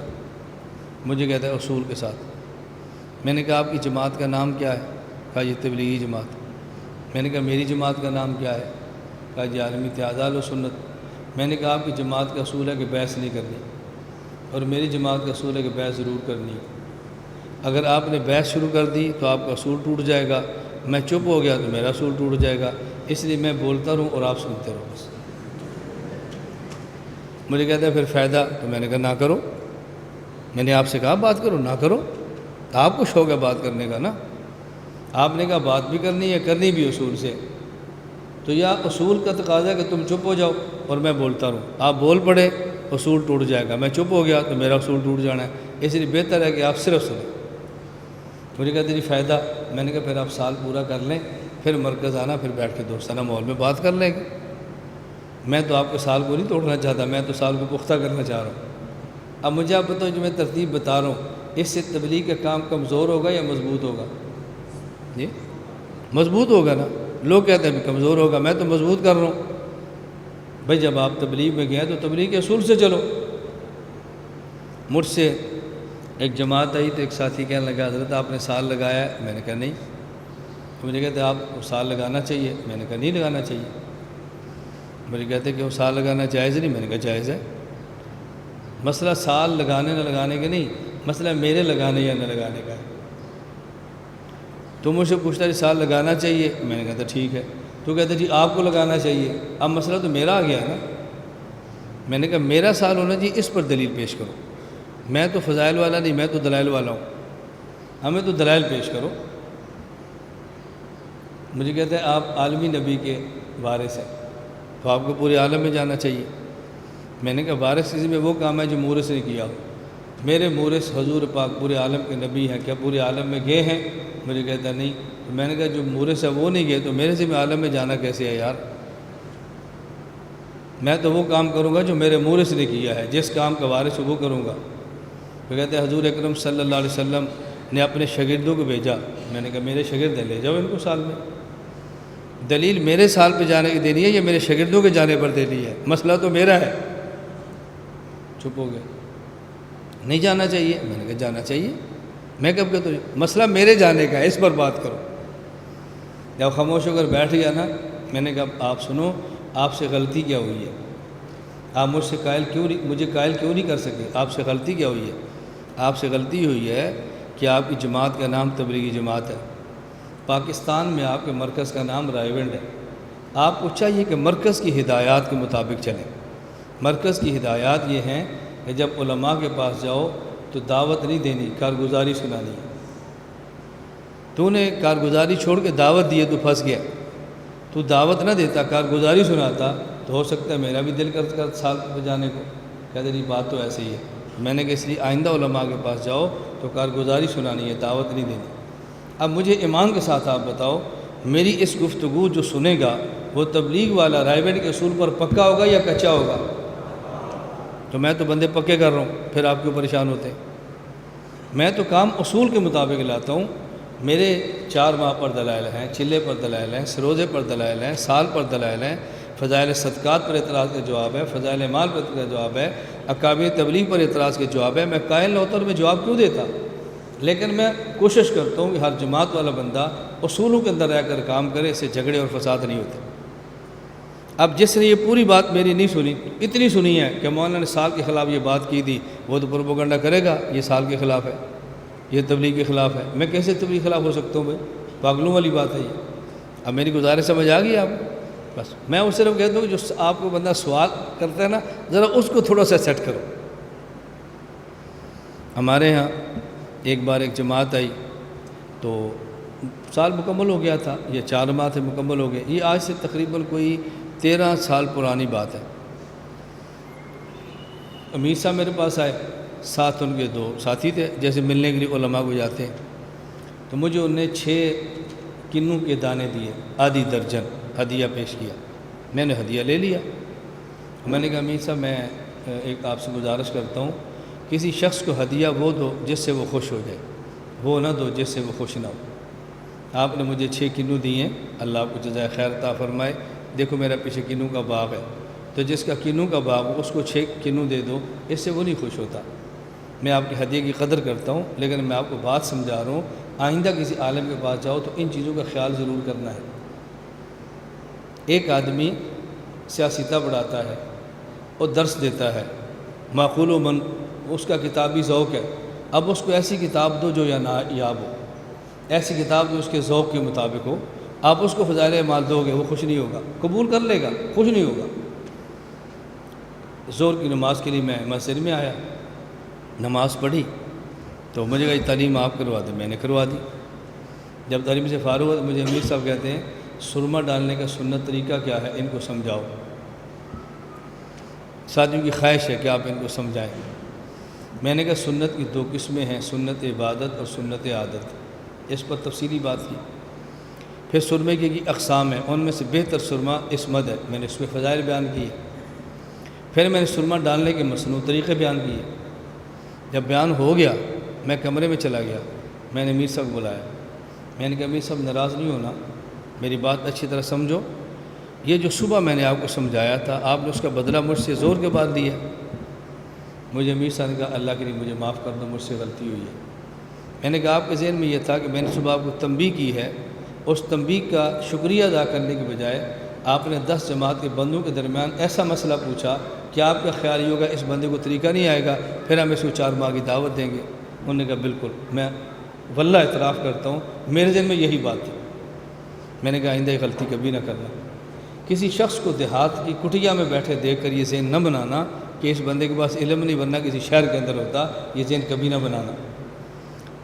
مجھے کہتا ہے اصول کے ساتھ. میں نے کہا آپ کی جماعت کا نام کیا ہے؟ کہا یہ تبلیغی جماعت. میں نے کہا میری جماعت کا نام کیا ہے؟ کہا جی عالمی اتحاد اہل سنت. میں نے کہا آپ کی جماعت کا اصول ہے کہ بحث نہیں کرنی, اور میری جماعت کا اصول ہے کہ بحث ضرور کرنی ہے. اگر آپ نے بحث شروع کر دی تو آپ کا اصول ٹوٹ جائے گا, میں چپ ہو گیا تو میرا اصول ٹوٹ جائے گا. اس لیے میں بولتا رہوں اور آپ سنتے رہو بس. مجھے کہتا ہے پھر فائدہ؟ تو میں نے کہا نہ کرو. میں نے آپ سے کہا بات کرو, نہ کرو. آپ کو شوق ہے بات کرنے کا نا. آپ نے کہا بات بھی کرنی ہے, کرنی بھی اصول سے. تو یا اصول کا تقاضا ہے کہ تم چپ ہو جاؤ اور میں بولتا رہوں. آپ بول پڑے, اصول ٹوٹ جائے گا. میں چپ ہو گیا تو میرا اصول ٹوٹ جانا ہے. اس لیے بہتر ہے کہ آپ صرف سنیں. مجھے کہتے جی فائدہ؟ میں نے کہا پھر آپ سال پورا کر لیں, پھر مرکز آنا, پھر بیٹھ کے دوستانہ ماحول میں بات کر لیں گے. میں تو آپ کے سال کو نہیں توڑنا چاہتا, میں تو سال کو پختہ کرنا چاہ رہا ہوں. اب مجھے آپ بتاؤ, جو میں ترتیب بتا رہا ہوں, اس سے تبلیغ کا کام کمزور ہوگا یا مضبوط ہوگا؟ جی مضبوط ہوگا نا. لوگ کہتے ہیں کمزور ہوگا, میں تو مضبوط کر رہا ہوں. بھائی جب آپ تبلیغ میں گئے تو تبلیغ کے اصول سے چلو. مجھ سے ایک جماعت آئی تو ایک ساتھی کہنے لگا حضرت آپ نے سال لگایا ہے؟ میں نے کہا نہیں. مجھے کہتے ہیں آپ کو سال لگانا چاہیے. میں نے کہا نہیں لگانا چاہیے. مجھے کہتے کہ وہ سال لگانا جائز نہیں. میں نے کہا جائز ہے. مسئلہ سال لگانے نہ لگانے کے نہیں, مسئلہ میرے لگانے یا نہ لگانے کا ہے. تو مجھ سے پوچھتا جی سال لگانا چاہیے. میں نے کہا تھا ٹھیک ہے. تو کہتے جی آپ کو لگانا چاہیے. اب مسئلہ تو میرا آ گیا نا. میں نے کہا میرا سال ہونا چاہیے, اس پر دلیل پیش کرو. میں تو فضائل والا نہیں, میں تو دلائل والا ہوں. ہمیں تو دلائل پیش کرو. مجھے کہتے ہیں آپ عالمی نبی کے وارث ہیں, تو آپ کو پورے عالم میں جانا چاہیے. میں نے کہا وارث کسی میں وہ کام ہے جو مورث نے کیا ہو. میرے مورث حضور پاک پورے عالم کے نبی ہیں, کیا پورے عالم میں گئے ہیں؟ مجھے کہتا نہیں. تو میں نے کہا جو مورث ہے وہ نہیں گئے تو میرے سے میں عالم میں جانا کیسے ہے یار؟ میں تو وہ کام کروں گا جو میرے مورث نے کیا ہے, جس کام کا وارث ہو وہ کروں گا. تو کہتے ہیں حضور اکرم صلی اللہ علیہ وسلم نے اپنے شاگردوں کو بھیجا. میں نے کہا میرے شاگرد ہیں, لے جاؤ ان کو سال میں. دلیل میرے سال پہ جانے کی دینی ہے یا میرے شاگردوں کے جانے پر دینی ہے؟ مسئلہ تو میرا ہے. چپ ہو گئے. نہیں جانا چاہیے. میں نے کہا جانا چاہیے. میں کب کہتا ہوں مسئلہ میرے جانے کا ہے, اس پر بات کرو. جب خاموش ہو کر بیٹھ گیا نا, میں نے کہا آپ سنو, آپ سے غلطی کیا ہوئی ہے؟ آپ مجھ سے مجھے قائل کیوں نہیں کر سکے؟ آپ سے غلطی کیا ہوئی ہے؟ آپ سے غلطی ہوئی ہے کہ آپ کی جماعت کا نام تبلیغی جماعت ہے. پاکستان میں آپ کے مرکز کا نام رائیونڈ ہے. آپ کو چاہیے کہ مرکز کی ہدایات کے مطابق چلیں. مرکز کی ہدایات یہ ہیں کہ جب علماء کے پاس جاؤ تو دعوت نہیں دینی, کارگزاری سنانی ہے. تو نے کارگزاری چھوڑ کے دعوت دی ہے تو پھنس گیا. تو دعوت نہ دیتا, کارگزاری سناتا, تو ہو سکتا ہے میرا بھی دل کرتا سال پہ جانے کو. کہتے نہیں بات تو ایسے ہی ہے. میں نے کہا اس لیے آئندہ علماء کے پاس جاؤ تو کارگزاری سنانی ہے، دعوت نہیں دینی۔ اب مجھے ایمان کے ساتھ آپ بتاؤ، میری اس گفتگو جو سنے گا وہ تبلیغ والا رائے بینٹ کے اصول پر پکا ہوگا یا کچا ہوگا؟ تو میں تو بندے پکے کر رہا ہوں، پھر آپ کیوں پریشان ہوتے ہیں؟ میں تو کام اصول کے مطابق لاتا ہوں۔ میرے 4 ماہ پر دلائل ہیں، چلے پر دلائل ہیں، سروزے پر دلائل ہیں، سال پر دلائل ہیں، فضائل صدقات پر اعتراض کا جواب ہے، فضائل مال پر جواب ہے، اکابر تبلیغ پر اعتراض کے جواب ہے۔ میں قائل نہ ہوتا اور میں جواب کیوں دیتا؟ لیکن میں کوشش کرتا ہوں کہ ہر جماعت والا بندہ اصولوں کے اندر رہ کر کام کرے، اس سے جھگڑے اور فساد نہیں ہوتے۔ اب جس نے یہ پوری بات میری نہیں سنی، اتنی سنی ہے کہ مولانا نے سال کے خلاف یہ بات کی تھی، وہ تو پروپیگنڈا کرے گا یہ سال کے خلاف ہے، یہ تبلیغ کے خلاف ہے۔ میں کیسے تبلیغ کے خلاف ہو سکتا ہوں بھائی؟ پاگلوں والی بات ہے یہ۔ اب میری گزارش سمجھ آ گئی آپ کو؟ بس میں اس صرف کہتا ہوں کہ جو آپ کو بندہ سوال کرتا ہے نا، ذرا اس کو تھوڑا سا سیٹ کرو۔ ہمارے ہاں ایک بار ایک جماعت آئی تو سال مکمل ہو گیا تھا، یہ 4 ماہ سے مکمل ہو گئے، یہ آج سے تقریباً کوئی 13 سال پرانی بات ہے۔ امیر صاحب میرے پاس آئے، ساتھ ان کے 2 ساتھی تھے، جیسے ملنے کے لیے علماء کو جاتے ہیں، تو مجھے انہوں نے 6 کنوں کے دانے دیے، آدھی درجن ہدیہ پیش کیا۔ میں نے ہدیہ لے لیا۔ میں نے کہا امیر صاحب میں ایک آپ سے گزارش کرتا ہوں، کسی شخص کو ہدیہ وہ دو جس سے وہ خوش ہو جائے، وہ نہ دو جس سے وہ خوش نہ ہو۔ آپ نے مجھے 6 کنوں دیے، اللہ آپ کو جزائے خیر عطا فرمائے۔ دیکھو میرا پیچھے کنوں کا باغ ہے، تو جس کا کنوں کا باغ ہو اس کو 6 کنوں دے دو، اس سے وہ نہیں خوش ہوتا۔ میں آپ کے ہدیے کی قدر کرتا ہوں، لیکن میں آپ کو بات سمجھا رہا ہوں، آئندہ کسی عالم کے پاس جاؤ تو ان چیزوں کا خیال ضرور کرنا ہے۔ ایک آدمی سیاستہ پڑھاتا ہے اور درس دیتا ہے، معقول و من اس کا کتابی ذوق ہے، اب اس کو ایسی کتاب دو جو یا نایاب ہو، ایسی کتاب جو اس کے ذوق کے مطابق ہو۔ آپ اس کو فضائل اعمال دو گے، وہ خوش نہیں ہوگا، قبول کر لے گا، خوش نہیں ہوگا۔ ظہر کی نماز کے لیے میں مسجد میں آیا، نماز پڑھی تو مجھے کہا تعلیم آپ کروا دیں، میں نے کروا دی۔ جب تعلیم سے فارغ ہوا تو مجھے امیر صاحب کہتے ہیں سرما ڈالنے کا سنت طریقہ کیا ہے، ان کو سمجھاؤ۔ ساتھیوں کی خواہش ہے کہ آپ ان کو سمجھائیں۔ میں نے کہا سنت کی 2 قسمیں ہیں، سنت عبادت اور سنت عادت، اس پر تفصیلی بات کی۔ پھر سرمے کی اقسام ہیں، ان میں سے بہتر سرما اسمد ہے، میں نے اس پہ فضائل بیان کیے۔ پھر میں نے سرما ڈالنے کے مصنوع طریقے بیان کیے۔ جب بیان ہو گیا میں کمرے میں چلا گیا، میں نے امیر صاحب کو بلایا، میں نے کہا امیر صاحب ناراض نہیں ہونا، میری بات اچھی طرح سمجھو، یہ جو صبح میں نے آپ کو سمجھایا تھا آپ نے اس کا بدلہ مجھ سے زور کے بعد لیا۔ مجھے امیر صاحب نے کہا اللہ کے لیے مجھے معاف کر دو، مجھ سے غلطی ہوئی ہے۔ میں نے کہا آپ کے ذہن میں یہ تھا کہ میں نے صبح آپ کو تنبیہ کی ہے، اس تنبیہ کا شکریہ ادا کرنے کے بجائے آپ نے 10 جماعت کے بندوں کے درمیان ایسا مسئلہ پوچھا کہ آپ کا خیال یہ ہوگا اس بندے کو طریقہ نہیں آئے گا، پھر ہم اس کو 4 ماہ کی دعوت دیں گے۔ انہوں نے کہا بالکل، میں واللہ اعتراف کرتا ہوں میرے ذہن میں یہی بات تھی۔ میں نے کہا آئندہ یہ غلطی کبھی نہ کرنا، کسی شخص کو دیہات کی کٹیا میں بیٹھے دیکھ کر یہ ذہن نہ بنانا کہ اس بندے کے پاس علم نہیں، ورنہ کسی شہر کے اندر ہوتا، یہ ذہن کبھی نہ بنانا۔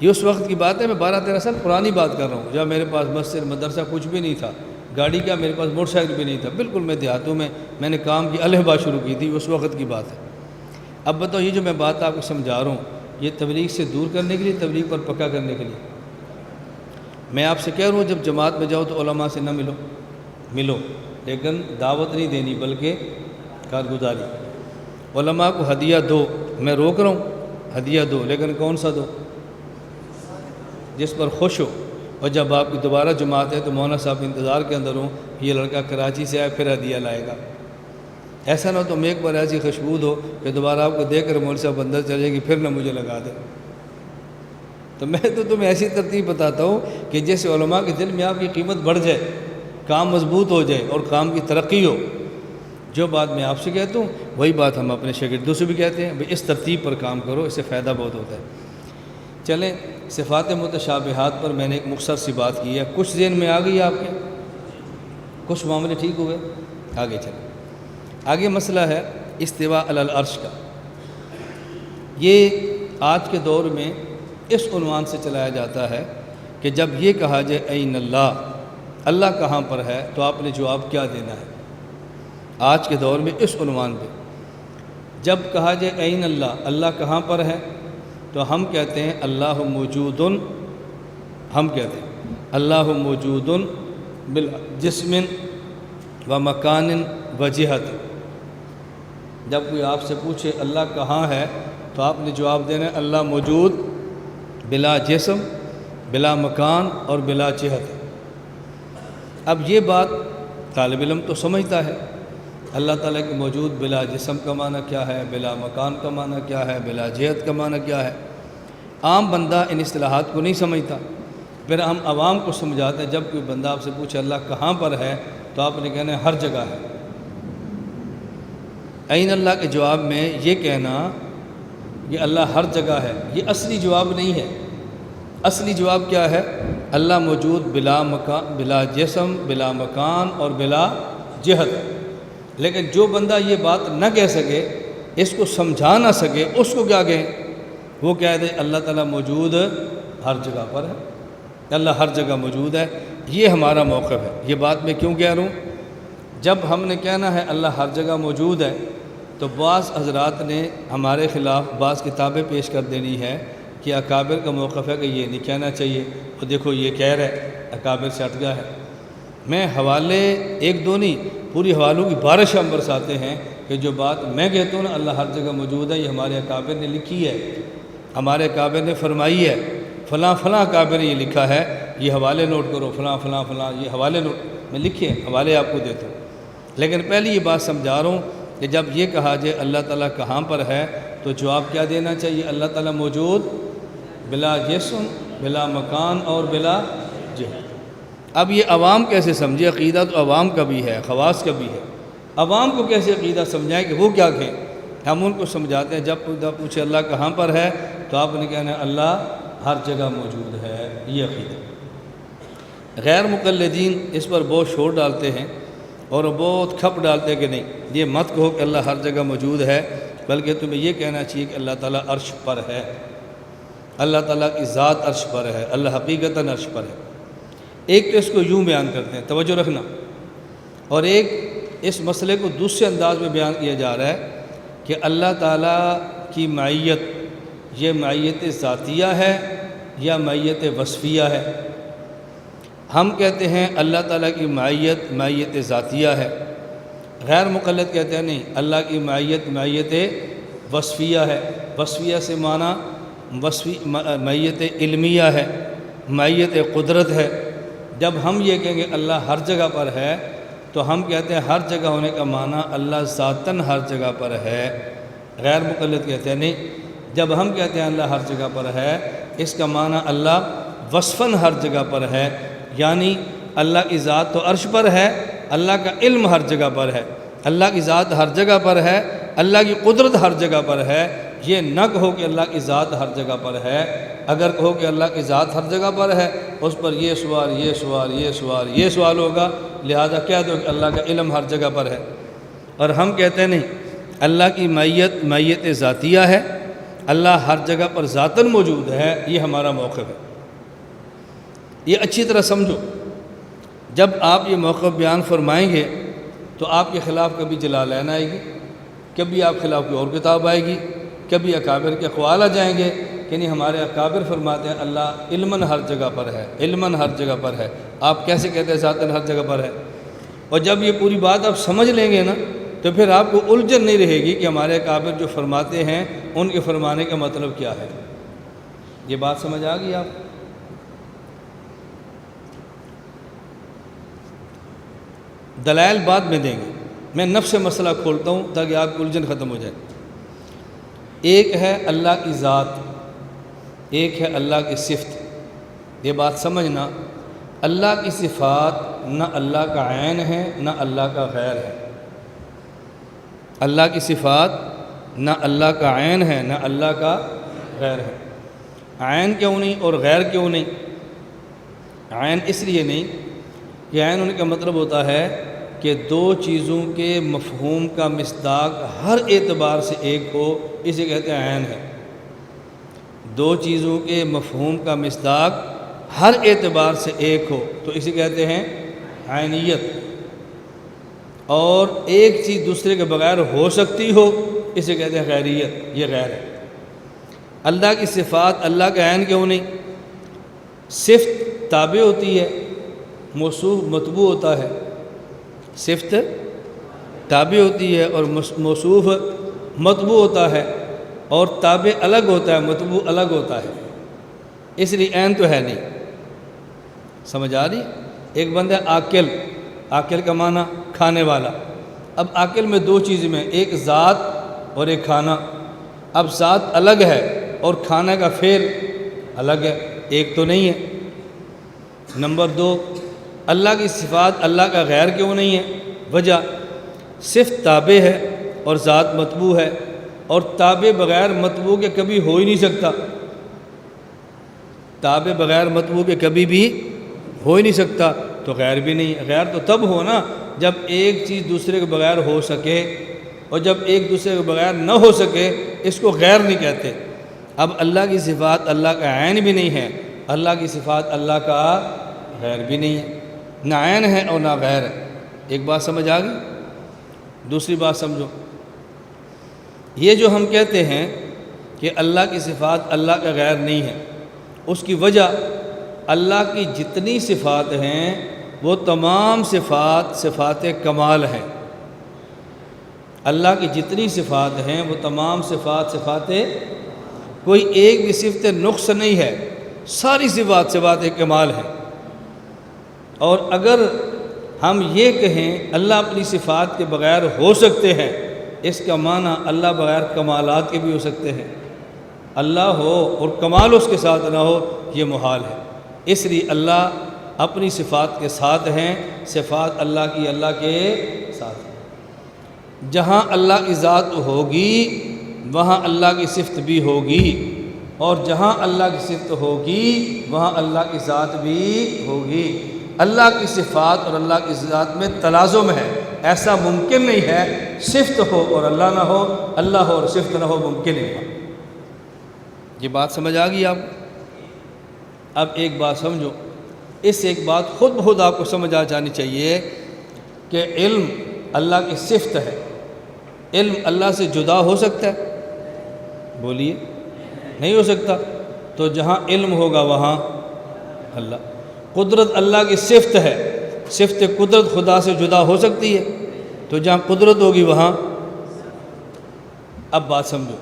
یہ اس وقت کی بات ہے، میں 12-13 سال پرانی بات کر رہا ہوں، جب میرے پاس مسجد مدرسہ کچھ بھی نہیں تھا، گاڑی کا میرے پاس موٹر سائیکل بھی نہیں تھا، بالکل میں دیہاتوں میں نے کام کی الہ بات شروع کی تھی، اس وقت کی بات ہے۔ اب بتاؤ یہ جو میں بات آپ کو سمجھا رہا ہوں یہ تبلیغ سے دور کرنے کے لیے، تبلیغ پر پکا کرنے کے لیے؟ میں آپ سے کہہ رہا ہوں جب جماعت میں جاؤ تو علماء سے نہ ملو، لیکن دعوت نہیں دینی بلکہ کارگزاری۔ علماء کو ہدیہ دو، میں روک رہا ہوں، ہدیہ دو، لیکن کون سا دو؟ جس پر خوش ہو۔ اور جب آپ کی دوبارہ جماعت ہے تو مولانا صاحب انتظار کے اندر ہوں، یہ لڑکا کراچی سے آئے پھر ہدیہ لائے گا۔ ایسا نہ ہو تم ایک بار ایسی خوشبود ہو کہ دوبارہ آپ کو دیکھ کر مولوی صاحب اندر چلے گی پھر نہ مجھے لگا دے۔ تو میں تو تمہیں ایسی ترتیب بتاتا ہوں کہ جیسے علماء کے دل میں آپ کی قیمت بڑھ جائے، کام مضبوط ہو جائے اور کام کی ترقی ہو۔ جو بات میں آپ سے کہتا ہوں وہی بات ہم اپنے شاگردوں سے بھی کہتے ہیں، بھئی اس ترتیب پر کام کرو، اس سے فائدہ بہت ہوتا ہے۔ چلیں صفات متشابہات پر میں نے ایک مختصر سی بات کی ہے، کچھ ذہن میں آ گئی آپ کے، کچھ معاملے ٹھیک ہوئے، آگے چلیں۔ آگے مسئلہ ہے استواء علی العرش کا۔ یہ آج کے دور میں اس عنوان سے چلایا جاتا ہے کہ جب یہ کہا جائے این اللہ، اللہ کہاں پر ہے، تو آپ نے جواب کیا دینا ہے؟ آج کے دور میں اس عنوان پہ جب کہا جائے عین اللہ، اللہ کہاں پر ہے، تو ہم کہتے ہیں اللہ موجود، ہم کہتے ہیں اللہ موجود بالجسم و مکان و جہت۔ جب کوئی آپ سے پوچھے اللہ کہاں ہے تو آپ نے جواب دینا ہے اللہ موجود بلا جسم، بلا مکان اور بلا جہت۔ اب یہ بات طالب علم تو سمجھتا ہے، اللہ تعالیٰ کی موجود بلا جسم کا معنی کیا ہے، بلا مکان کا معنی کیا ہے، بلا جہت کا معنی کیا ہے۔ عام بندہ ان اصطلاحات کو نہیں سمجھتا، پھر ہم عوام کو سمجھاتے ہیں۔ جب کوئی بندہ آپ سے پوچھے اللہ کہاں پر ہے تو آپ نے کہنا ہے ہر جگہ ہے۔ عین اللہ کے جواب میں یہ کہنا کہ اللہ ہر جگہ ہے، یہ اصلی جواب نہیں ہے۔ اصلی جواب کیا ہے؟ اللہ موجود بلا مکان، بلا جسم، بلا مکان اور بلا جہت۔ لیکن جو بندہ یہ بات نہ کہہ سکے، اس کو سمجھا نہ سکے، اس کو کیا کہیں؟ وہ کہہ دے اللہ تعالیٰ موجود ہر جگہ پر ہے، اللہ ہر جگہ موجود ہے۔ یہ ہمارا موقف ہے۔ یہ بات میں کیوں کہہ رہا ہوں؟ جب ہم نے کہنا ہے اللہ ہر جگہ موجود ہے تو بعض حضرات نے ہمارے خلاف بعض کتابیں پیش کر دینی ہے کہ اکابر کا موقف ہے کہ یہ نہیں کہنا چاہیے، تو دیکھو یہ کہہ رہے اکابر سے ہٹ گیا ہے۔ میں حوالے ایک دو نہیں، پوری حوالوں کی بارش ہم برساتے ہیں کہ جو بات میں کہتا ہوں نا اللہ ہر جگہ موجود ہے، یہ ہمارے اکابر نے لکھی ہے، ہمارے اکابر نے فرمائی ہے، فلاں فلاں اکابر نے یہ لکھا ہے، یہ حوالے نوٹ کرو، فلاں فلاں فلاں، یہ حوالے نوٹ میں لکھے ہیں، حوالے آپ کو دیتا ہوں۔ لیکن پہلی یہ بات سمجھا رہا ہوں کہ جب یہ کہا جائے اللہ تعالیٰ کہاں پر ہے تو جواب کیا دینا چاہیے؟ اللہ تعالیٰ موجود بلا جسم، بلا مکان اور بلا جہت۔ اب یہ عوام کیسے سمجھے؟ عقیدہ تو عوام کا بھی ہے، خواص کا بھی ہے۔ عوام کو کیسے عقیدہ سمجھائیں کہ وہ کیا کہیں؟ ہم ان کو سمجھاتے ہیں جب پوچھے اللہ کہاں پر ہے تو آپ نے کہنا ہے اللہ ہر جگہ موجود ہے، یہ عقیدہ۔ غیر مقلدین اس پر بہت شور ڈالتے ہیں اور بہت کھپ ڈالتے ہیں کہ نہیں، یہ مت کہو کہ اللہ ہر جگہ موجود ہے، بلکہ تمہیں یہ کہنا چاہیے کہ اللہ تعالیٰ عرش پر ہے، اللہ تعالیٰ کی ذات عرش پر ہے، اللہ حقیقتاً عرش پر ہے۔ ایک تو اس کو یوں بیان کرتے ہیں، توجہ رکھنا، اور ایک اس مسئلے کو دوسرے انداز میں بیان کیا جا رہا ہے کہ اللہ تعالیٰ کی معیت یہ معیت ذاتیہ ہے یا معیت وصفیہ ہے۔ ہم کہتے ہیں اللہ تعالیٰ کی معیت ذاتیہ ہے، غیر مقلد کہتے ہیں نہیں، اللہ کی معیت وصفیہ ہے۔ وصفیہ سے معنی معیت علمیہ ہے، معیت قدرت ہے۔ جب ہم یہ کہیں گے اللہ ہر جگہ پر ہے تو ہم کہتے ہیں ہر جگہ ہونے کا معنی اللہ ذاتاً ہر جگہ پر ہے۔ غیر مقلد کہتے ہیں نہیں، جب ہم کہتے ہیں اللہ ہر جگہ پر ہے اس کا معنی اللہ وصفاً ہر جگہ پر ہے، یعنی اللہ کی ذات تو عرش پر ہے، اللہ کا علم ہر جگہ پر ہے، اللہ کی ذات ہر جگہ پر ہے، اللہ کی قدرت ہر جگہ پر ہے۔ یہ نہ کہو کہ اللہ کی ذات ہر جگہ پر ہے۔ اگر کہو کہ اللہ کی ذات ہر جگہ پر ہے اس پر یہ سوال یہ سوال یہ سوال یہ سوال ہوگا، لہذا کہہ دو کہ اللہ کا علم ہر جگہ پر ہے۔ اور ہم کہتے ہیں نہیں، اللہ کی معیت ذاتیہ ہے، اللہ ہر جگہ پر ذاتاً موجود ہے، یہ ہمارا موقف ہے۔ یہ اچھی طرح سمجھو، جب آپ یہ موقف بیان فرمائیں گے تو آپ کے خلاف کبھی جلالین آئے گی، کبھی آپ خلاف کوئی اور کتاب آئے گی، کبھی اکابر کے اقوال آ جائیں گے کہ نہیں ہمارے اکابر فرماتے ہیں اللہ علماً ہر جگہ پر ہے، علماً ہر جگہ پر ہے، آپ کیسے کہتے ہیں ذاتاً ہر جگہ پر ہے؟ اور جب یہ پوری بات آپ سمجھ لیں گے نا تو پھر آپ کو الجھن نہیں رہے گی کہ ہمارے اکابر جو فرماتے ہیں ان کے فرمانے کا مطلب کیا ہے۔ یہ بات سمجھ آ گئی آپ؟ دلائل بعد میں دیں گے، میں نفس مسئلہ کھولتا ہوں تاکہ آپ کی الجھن ختم ہو جائے۔ ایک ہے اللہ کی ذات، ایک ہے اللہ کی صفت۔ یہ بات سمجھنا، اللہ کی صفات نہ اللہ کا عین ہے نہ اللہ کا غیر ہے۔ اللہ کی صفات نہ اللہ کا عین ہے نہ اللہ کا غیر ہے۔ عین کیوں نہیں اور غیر کیوں نہیں؟ عین اس لیے نہیں کہ عین ہونے کا مطلب ہوتا ہے کہ دو چیزوں کے مفہوم کا مصداق ہر اعتبار سے ایک ہو، اسے کہتے ہیں عین ہے۔ دو چیزوں کے مفہوم کا مصداق ہر اعتبار سے ایک ہو تو اسے کہتے ہیں عینیت۔ اور ایک چیز دوسرے کے بغیر ہو سکتی ہو، اسے کہتے ہیں غیریت، یہ غیر ہے۔ اللہ کی صفات اللہ کا عین کیوں نہیں؟ صفت تابع ہوتی ہے، موصوف مطبوع ہوتا ہے۔ صفت تابع ہوتی ہے اور موصوف مطبوع ہوتا ہے، اور تابع الگ ہوتا ہے، مطبوع الگ ہوتا ہے، اس لیے عین تو ہے نہیں۔ سمجھ آ رہی؟ ایک بندہ عاقل، عاقل کا معنی کھانے والا۔ اب عاقل میں دو چیزیں میں، ایک ذات اور ایک کھانا۔ اب ذات الگ ہے اور کھانا کا فعل الگ ہے، ایک تو نہیں ہے۔ نمبر دو، اللہ کی صفات اللہ کا غیر کیوں نہیں ہے؟ وجہ صفت تابع ہے اور ذات مطبوع ہے، اور تابع بغیر مطبوع کے کبھی ہو ہی نہیں سکتا۔ تابع بغیر مطبوع کے کبھی بھی ہو ہی نہیں سکتا، تو غیر بھی نہیں ہے۔ غیر تو تب ہو نا جب ایک چیز دوسرے کے بغیر ہو سکے، اور جب ایک دوسرے کے بغیر نہ ہو سکے اس کو غیر نہیں کہتے۔ اب اللہ کی صفات اللہ کا عین بھی نہیں ہے، اللہ کی صفات اللہ کا غیر بھی نہیں ہے، نہ عین ہے اور نہ غیر ہے۔ ایک بات سمجھ آ گئی؟ دوسری بات سمجھو، یہ جو ہم کہتے ہیں کہ اللہ کی صفات اللہ کا غیر نہیں ہے، اس کی وجہ اللہ کی جتنی صفات ہیں وہ تمام صفات صفات کمال ہیں۔ اللہ کی جتنی صفات ہیں وہ تمام صفات صفات، کوئی ایک بھی صفت نقص نہیں ہے، ساری صفات صفات کمال ہیں۔ اور اگر ہم یہ کہیں اللہ اپنی صفات کے بغیر ہو سکتے ہیں، اس کا معنی اللہ بغیر کمالات کے بھی ہو سکتے ہیں۔ اللہ ہو اور کمال اس کے ساتھ نہ ہو، یہ محال ہے۔ اس لیے اللہ اپنی صفات کے ساتھ ہیں، صفات اللہ کی اللہ کے ساتھ ہیں۔ جہاں اللہ کی ذات ہوگی وہاں اللہ کی صفت بھی ہوگی، اور جہاں اللہ کی صفت ہوگی وہاں اللہ کی ذات بھی ہوگی۔ اللہ کی صفات اور اللہ کی ذات میں تلازم ہے، ایسا ممکن نہیں ہے صفت ہو اور اللہ نہ ہو، اللہ ہو اور صفت نہ ہو، ممکن نہیں ہے۔ یہ بات سمجھ آ گئی آپ؟ اب ایک بات سمجھو، اس ایک بات خود بخود آپ کو سمجھ آ جانی چاہیے کہ علم اللہ کی صفت ہے۔ علم اللہ سے جدا ہو سکتا ہے؟ بولیے، نہیں ہو سکتا۔ تو جہاں علم ہوگا وہاں اللہ۔ قدرت اللہ کی صفت ہے، صفت قدرت خدا سے جدا ہو سکتی ہے؟ تو جہاں قدرت ہوگی وہاں۔ اب بات سمجھو،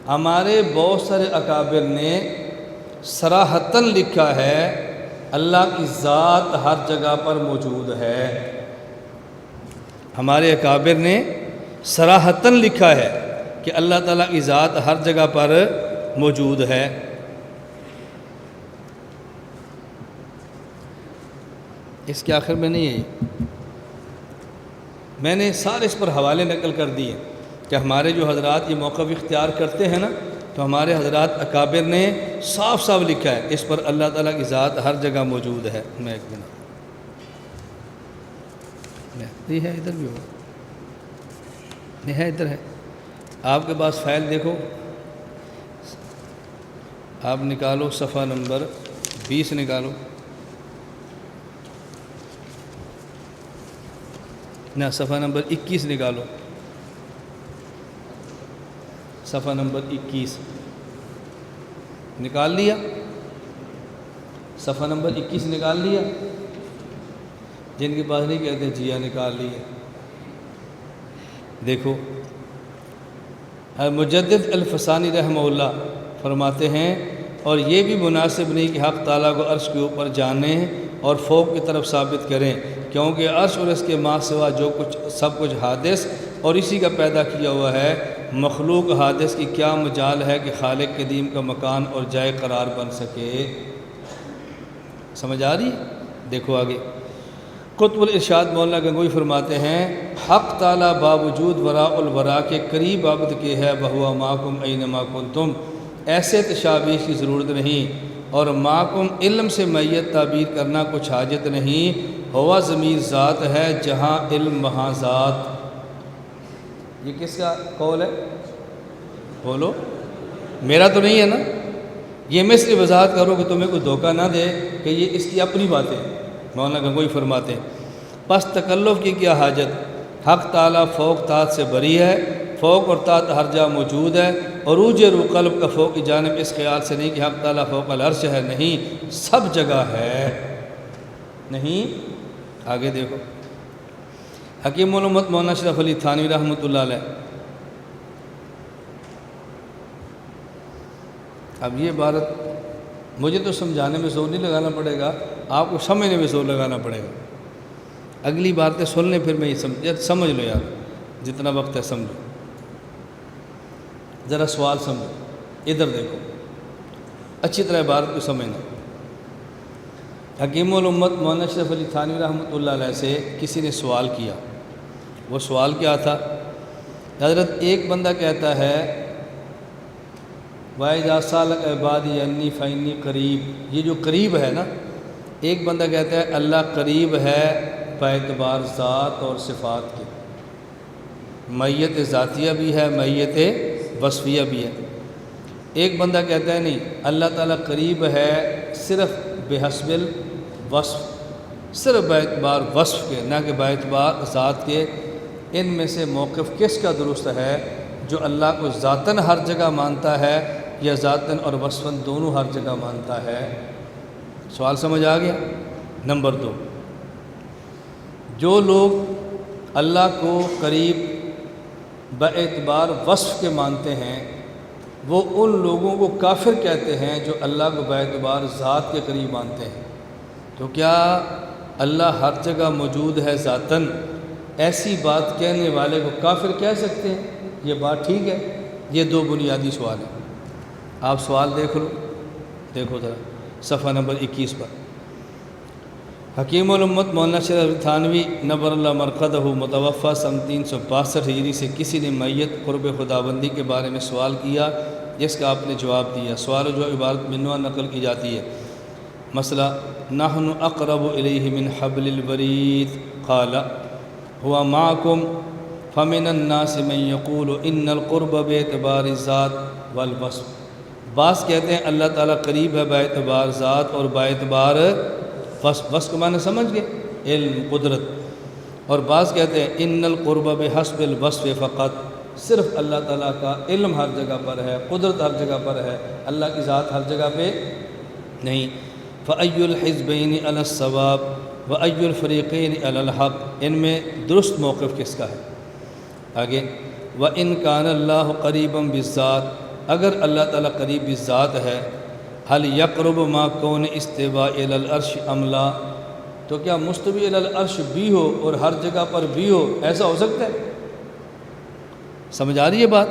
ہمارے بہت سارے اکابر نے صراحتاً لکھا ہے اللہ کی ذات ہر جگہ پر موجود ہے۔ ہمارے اکابر نے صراحتاً لکھا ہے کہ اللہ تعالیٰ کی ذات ہر جگہ پر موجود ہے۔ اس کے آخر میں نہیں ہے، میں نے سارے اس پر حوالے نقل کر دیے کہ ہمارے جو حضرات یہ موقف اختیار کرتے ہیں نا، تو ہمارے حضرات اکابر نے صاف صاف لکھا ہے اس پر اللہ تعالیٰ کی ذات ہر جگہ موجود ہے۔ میں ایک منٹ، یہ ہے ادھر بھی ہوگا، نہیں ہے ادھر ہے، آپ کے پاس فائل دیکھو، آپ نکالو صفحہ نمبر 20 نکالو، نہ صفحہ نمبر 21 نکالو، صفحہ نمبر 21 نکال لیا، صفحہ نمبر 21 نکال لیا، جن کے پاس نہیں کہتے جی ہاں نکال لیا۔ دیکھو مجدد الفسانی رحمہ اللہ فرماتے ہیں، اور یہ بھی مناسب نہیں کہ حق تعالیٰ کو عرش کے اوپر جانیں اور فوق کی طرف ثابت کریں، کیونکہ عرش اور اس کے ماں سوا جو کچھ سب کچھ حادث اور اسی کا پیدا کیا ہوا ہے، مخلوق حادث کی کیا مجال ہے کہ خالق قدیم کا مکان اور جائے قرار بن سکے۔ سمجھ آ رہی؟ دیکھو آگے، قطب الارشاد مولانا گنگوئی فرماتے ہیں، حق تعالیٰ باوجود وراء الورا کے قریب عبد کے ہے، بہوا معکم اینما کنتم، ایسے تشابیہ کی ضرورت نہیں، اور معکم علم سے میت تعبیر کرنا کچھ حاجت نہیں، ہوا ضمیر ذات ہے جہاں علم وہاں ذات۔ یہ کس کا قول ہے؟ بولو، میرا تو نہیں ہے نا، یہ میں اس لیے وضاحت کروں کہ تمہیں کوئی دھوکہ نہ دے کہ یہ اس کی اپنی باتیں۔ مولانا گنگوئی فرماتے ہیں، پس تکلف کی کیا حاجت، حق تعالیٰ فوق تات سے بری ہے، فوق اور تحت ہر جا موجود ہے، عروج روح قلب کا فوق کی جانب اس خیال سے نہیں کہ حق تعالیٰ فوق العرش ہے، نہیں، سب جگہ ہے، نہیں۔ آگے دیکھو، حکیم الامت مولانا اشرف علی تھانوی رحمۃ اللہ علیہ، اب یہ عبارت مجھے تو سمجھانے میں زور نہیں لگانا پڑے گا، آپ کو سمجھنے میں زور لگانا پڑے گا۔ اگلی باتیں سن لیں پھر میں یہ سمجھ لو یار، جتنا وقت ہے سمجھو، ذرا سوال سمجھو، ادھر دیکھو، اچھی طرح عبارت کو سمجھنا۔ حکیم الامت مولانا اشرف علی تھانوی رحمۃ اللہ علیہ سے کسی نے سوال کیا، وہ سوال کیا تھا؟ حضرت ایک بندہ کہتا ہے وَإِذَا سَأَلَكَ عِبَادِي عَنِّي فَإِنِّي قریب، یہ جو قریب ہے نا، ایک بندہ کہتا ہے اللہ قریب ہے باعتبار ذات اور صفات کے، معیت ذاتیہ بھی ہے، معیت وصفیہ بھی ہے۔ ایک بندہ کہتا ہے نہیں، اللہ تعالیٰ قریب ہے صرف بحسب الوصف، صرف باعتبار وصف کے، نہ کہ باعتبار ذات کے۔ ان میں سے موقف کس کا درست ہے؟ جو اللہ کو ذاتاً ہر جگہ مانتا ہے یا ذاتاً اور وصفاً دونوں ہر جگہ مانتا ہے؟ سوال سمجھ آ گیا؟ نمبر 2، جو لوگ اللہ کو قریب باعتبار وصف کے مانتے ہیں، وہ ان لوگوں کو کافر کہتے ہیں جو اللہ کو باعتبار ذات کے قریب مانتے ہیں۔ تو کیا اللہ ہر جگہ موجود ہے ذاتاً؟ ایسی بات کہنے والے کو کافر کہہ سکتے ہیں؟ یہ بات ٹھیک ہے؟ یہ 2 بنیادی سوال ہیں۔ آپ سوال دیکھ لو، دیکھو ذرا صفحہ نمبر 21 پر۔ حکیم الامت مولانا اشرف تھانوی نبر اللہ مرقدہ متوفی سن 362 ہجری سے کسی نے میت قرب خداوندی کے بارے میں سوال کیا، جس کا آپ نے جواب دیا۔ سوال و جواب عبارت من نوع نقل کی جاتی ہے۔ مسئلہ، نحن اقرب الیہ من حبل الورید قال هو معکم فمن الناس من یقول ان القرب باعتبار الذات والوصف۔ بعض کہتے ہیں اللہ تعالیٰ قریب ہے باعتبار ذات اور باعتبار وصف، وصف کو معنی سمجھ گئے، علم، قدرت۔ اور بعض کہتے ہیں ان القرب بحسب الوصف فقط، صرف اللہ تعالیٰ کا علم ہر جگہ پر ہے، قدرت ہر جگہ پر ہے، اللہ کی ذات ہر جگہ پہ نہیں۔ فأی الحزبین علی الصواب وأی الفریقین علی الحق، ان میں درست موقف کس کا ہے؟ آگے، وإن کان اللہ قریبا بالذات، اگر اللہ تعالیٰ قریب بالذات ہے، حل یقرب ما کون استواء الی العرش ام لا، تو کیا مستوی الی العرش بھی ہو اور ہر جگہ پر بھی ہو؟ ایسا ہو سکتا ہے؟ سمجھ آ رہی ہے بات؟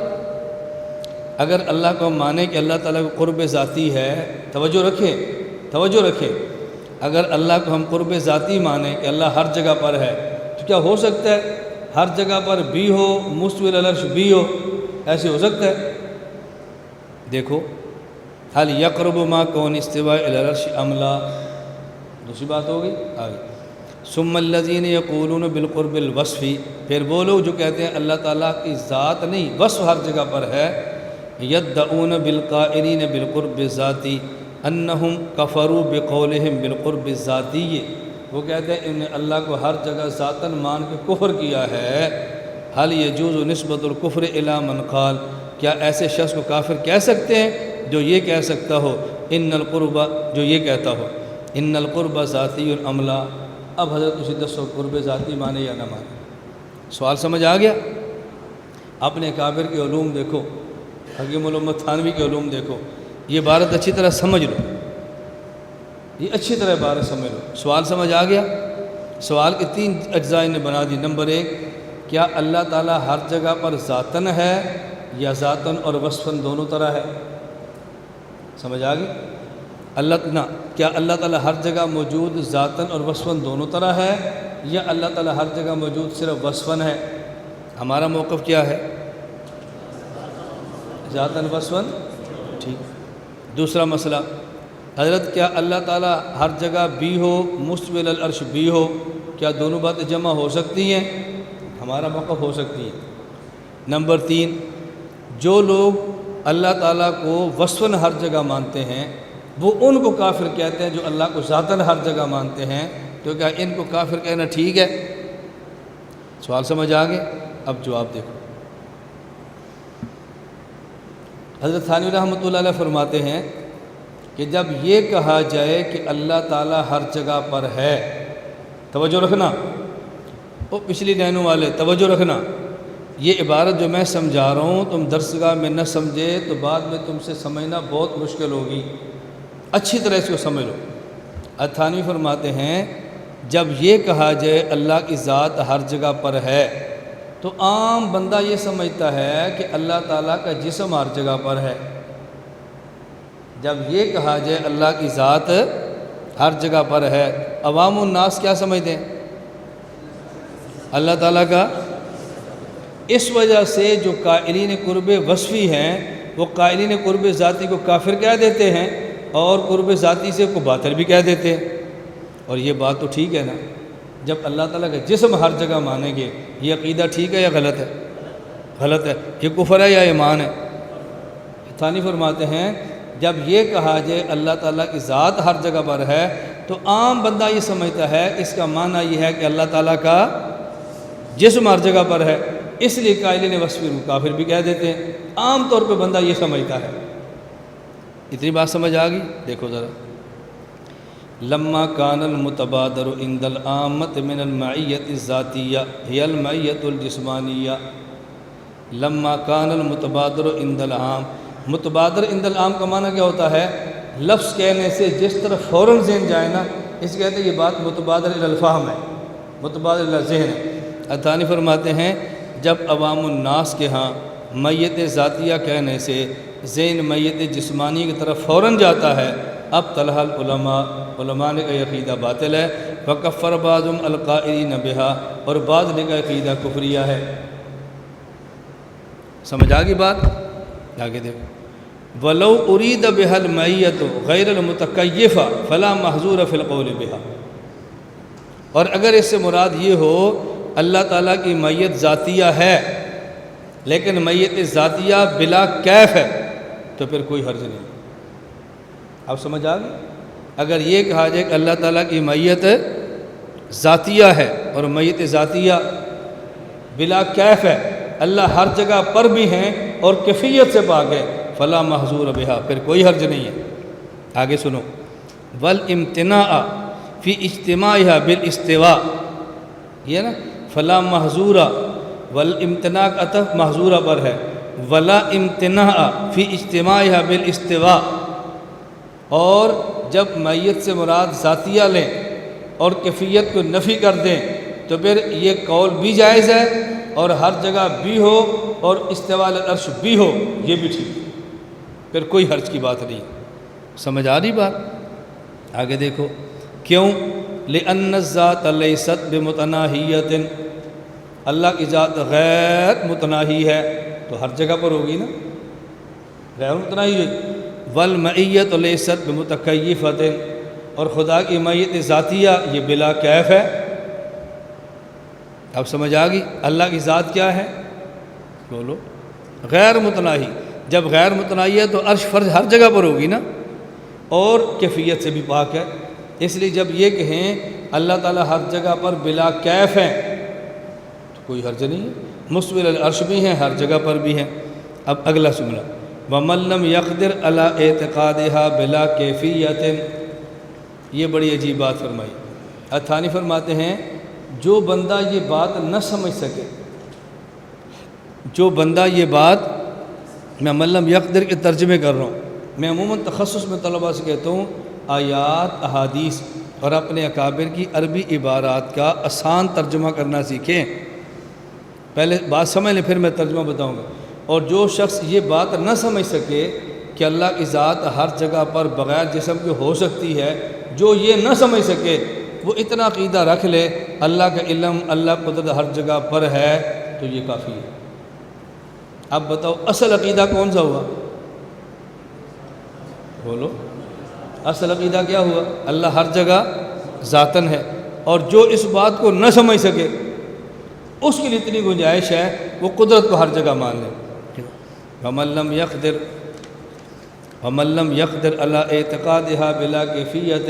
اگر اللہ کو ہم مانیں کہ اللہ تعالیٰ کو قرب ذاتی ہے، توجہ رکھیں، اگر اللہ کو ہم قرب ذاتی مانیں کہ اللہ ہر جگہ پر ہے، تو کیا ہو سکتا ہے ہر جگہ پر بھی ہو، مستوی الی العرش بھی ہو؟ ایسے ہو سکتا ہے؟ دیکھو، حل یقرب ما کون استواء الی العرش ام لا، دوسری بات ہوگی آگے۔ ثم الذین یقولون بالقرب الوصفی، پھر وہ لوگ جو کہتے ہیں اللہ تعالیٰ کی ذات نہیں، وصف ہر جگہ پر ہے، یدعون بالقائلین بالقرب الذاتی انہم کفروا بقولہم بالقرب الذاتی، وہ کہتے ہیں انہوں نے اللہ کو ہر جگہ ذاتاً مان کے کفر کیا ہے۔ حل یجوز نسبت الکفر الی من قال، کیا ایسے شخص کو کافر کہہ سکتے ہیں جو یہ کہہ سکتا ہو ان القرب، جو یہ کہتا ہو ان القرب ذاتی ام لا؟ اب حضرت اسی دسو قرب ذاتی مانے یا نہ مانے؟ سوال سمجھ آ گیا؟ اپنے کابر کے علوم دیکھو، حکیم الامت تھانوی کے علوم دیکھو، یہ عبارت اچھی طرح سمجھ لو، یہ اچھی طرح عبارت سمجھ لو۔ سوال سمجھ آ گیا؟ سوال کے 3 اجزاء نے بنا دی۔ نمبر 1، کیا اللہ تعالیٰ ہر جگہ پر ذاتاً ہے یا ذاتاً اور وصفاً دونوں طرح ہے؟ سمجھ آ گئی؟ کیا اللہ تعالیٰ ہر جگہ موجود ذاتاً اور وصفاً دونوں طرح ہے، یا اللہ تعالیٰ ہر جگہ موجود صرف وصفاً ہے؟ ہمارا موقف کیا ہے؟ ذاتاً وصفاً، ٹھیک۔ دوسرا مسئلہ، حضرت کیا اللہ تعالیٰ ہر جگہ بھی ہو، مستوی علی العرش بھی ہو، کیا دونوں باتیں جمع ہو سکتی ہیں؟ ہمارا موقف ہو سکتی ہے۔ نمبر 3، جو لوگ اللہ تعالیٰ کو وصفاً ہر جگہ مانتے ہیں، وہ ان کو کافر کہتے ہیں جو اللہ کو ذاتاً ہر جگہ مانتے ہیں، تو کیا ان کو کافر کہنا ٹھیک ہے؟ سوال سمجھ آ گئے؟ اب جواب دیکھو۔ حضرت تھانوی رحمۃ اللہ علیہ فرماتے ہیں کہ جب یہ کہا جائے کہ اللہ تعالیٰ ہر جگہ پر ہے، توجہ رکھنا، وہ پچھلی لائنوں والے توجہ رکھنا، یہ عبارت جو میں سمجھا رہا ہوں تم درسگاہ میں نہ سمجھے تو بعد میں تم سے سمجھنا بہت مشکل ہوگی، اچھی طرح اس کو سمجھ لو۔ تھانوی فرماتے ہیں جب یہ کہا جائے اللہ کی ذات ہر جگہ پر ہے تو عام بندہ یہ سمجھتا ہے کہ اللہ تعالیٰ کا جسم ہر جگہ پر ہے۔ جب یہ کہا جائے اللہ کی ذات ہر جگہ پر ہے، عوام الناس کیا سمجھتے ہیں؟ اللہ تعالیٰ کا۔ اس وجہ سے جو قائلین قرب وصفی ہیں وہ قائلین قرب ذاتی کو کافر کہہ دیتے ہیں اور قرب ذاتی سے کو باطل بھی کہہ دیتے ہیں۔ اور یہ بات تو ٹھیک ہے نا، جب اللہ تعالیٰ کا جسم ہر جگہ مانیں گے، یہ عقیدہ ٹھیک ہے یا غلط ہے؟ غلط ہے۔ یہ کفر ہے یا ایمان ہے؟ ثانی فرماتے ہیں جب یہ کہا جائے اللہ تعالیٰ کی ذات ہر جگہ پر ہے تو عام بندہ یہ سمجھتا ہے اس کا معنی یہ ہے کہ اللہ تعالیٰ کا جسم ہر جگہ پر ہے، اس لیے قائلین وصفی کو کافر بھی کہہ دیتے ہیں۔ عام طور پہ بندہ یہ سمجھتا ہے۔ اتنی بات سمجھ آ گئی؟ دیکھو ذرا، لما کان المتبادر عند العامۃ من المعیت الذاتیہ ہی المعیت الجسمانیہ۔ لما کان المتبادر عند العام، متبادر عند العام کا معنی کیا ہوتا ہے؟ لفظ کہنے سے جس طرف فوراً ذہن جائے نا، اس کہتے ہیں یہ بات متبادر الی الفہم ہے، متبادر الی ذہن ہے۔ ثانی فرماتے ہیں جب عوام الناس کے ہاں میت ذاتیہ کہنے سے ذہن میت جسمانی کی طرف فوراً جاتا ہے، اب طلحہ العلماء، علماء نے کا عقیدہ باطل ہے، وکفر بعضهم القائلین بہا، اور بعض نے کا عقیدہ کفریہ ہے۔ سمجھ آ گئی بات؟ آگے دیکھو، ولو ارید بہا المعیۃ غیر المتکیفہ فلا محظور فی القول بہا، اور اگر اس سے مراد یہ ہو اللہ تعالیٰ کی میت ذاتیہ ہے لیکن میت ذاتیہ بلا کیف ہے تو پھر کوئی حرج نہیں۔ اب سمجھ آ گئی؟ اگر یہ کہا جائے کہ اللہ تعالیٰ کی میت ذاتیہ ہے اور میت ذاتیہ بلا کیف ہے، اللہ ہر جگہ پر بھی ہیں اور کیفیت سے پاک ہے، فلا محظور بہا، پھر کوئی حرج نہیں ہے۔ آگے سنو، والامتناع فی اجتماعها بالاستواء، یہ نا فلا محظورہ، والامتناع کا عطف محظورہ پر ہے، ولا امتناع فی اجتماعها بالاستواء، اور جب میت سے مراد ذاتیہ لیں اور کیفیت کو نفی کر دیں تو پھر یہ قول بھی جائز ہے اور ہر جگہ بھی ہو اور استواء علی العرش بھی ہو، یہ بھی ٹھیک ہے، پھر کوئی حرج کی بات نہیں۔ سمجھ آ رہی بات؟ آگے دیکھو، کیوں؟ لأن الذات لیست بمتناہیۃ، اللہ کی ذات غیر متناہی ہے تو ہر جگہ پر ہوگی نا، غیر متناہی ہے۔ والمعیۃ لیست بمتکیفۃ، اور خدا کی معیت ذاتیہ یہ بلا کیف ہے۔ اب سمجھ آ گئی؟ اللہ کی ذات کیا ہے؟ بولو، غیر متناہی۔ جب غیر متناہی ہے تو عرش فرش ہر جگہ پر ہوگی نا، اور کیفیت سے بھی پاک ہے۔ اس لیے جب یہ کہیں اللہ تعالیٰ ہر جگہ پر بلا کیف ہیں تو کوئی حرج نہیں ہے، مستوی علی العرش بھی ہیں، ہر جگہ پر بھی ہیں۔ اب اگلا جملہ، وَمَن لَّمْ يَقْدِرْ عَلَىٰ اعْتِقَادِهَا بِلَا كَيْفِيَّةٍ، یہ بڑی عجیب بات فرمائی۔ ثانی فرماتے ہیں جو بندہ یہ بات نہ سمجھ سکے، جو بندہ یہ بات، میں من لم يقدر کے ترجمے کر رہا ہوں، میں عموماً تخصص میں طلباء سے کہتا ہوں آیات، احادیث اور اپنے اکابر کی عربی عبارات کا آسان ترجمہ کرنا سیکھیں۔ پہلے بات سمجھ لیں پھر میں ترجمہ بتاؤں گا۔ اور جو شخص یہ بات نہ سمجھ سکے کہ اللہ کی ذات ہر جگہ پر بغیر جسم کے ہو سکتی ہے، جو یہ نہ سمجھ سکے وہ اتنا عقیدہ رکھ لے اللہ کا علم، اللہ قدرت ہر جگہ پر ہے تو یہ کافی ہے۔ اب بتاؤ اصل عقیدہ کون سا ہوا؟ بولو، اصل عقیدہ کیا ہوا؟ اللہ ہر جگہ ذاتاً ہے، اور جو اس بات کو نہ سمجھ سکے اس کے لیے اتنی گنجائش ہے وہ قدرت کو ہر جگہ مان لے۔ وَمَن لَّمْ يَقْدِرْ عَلَىٰ اعْتِقَادِهَا بِلَا كَيْفِيَّةٍ،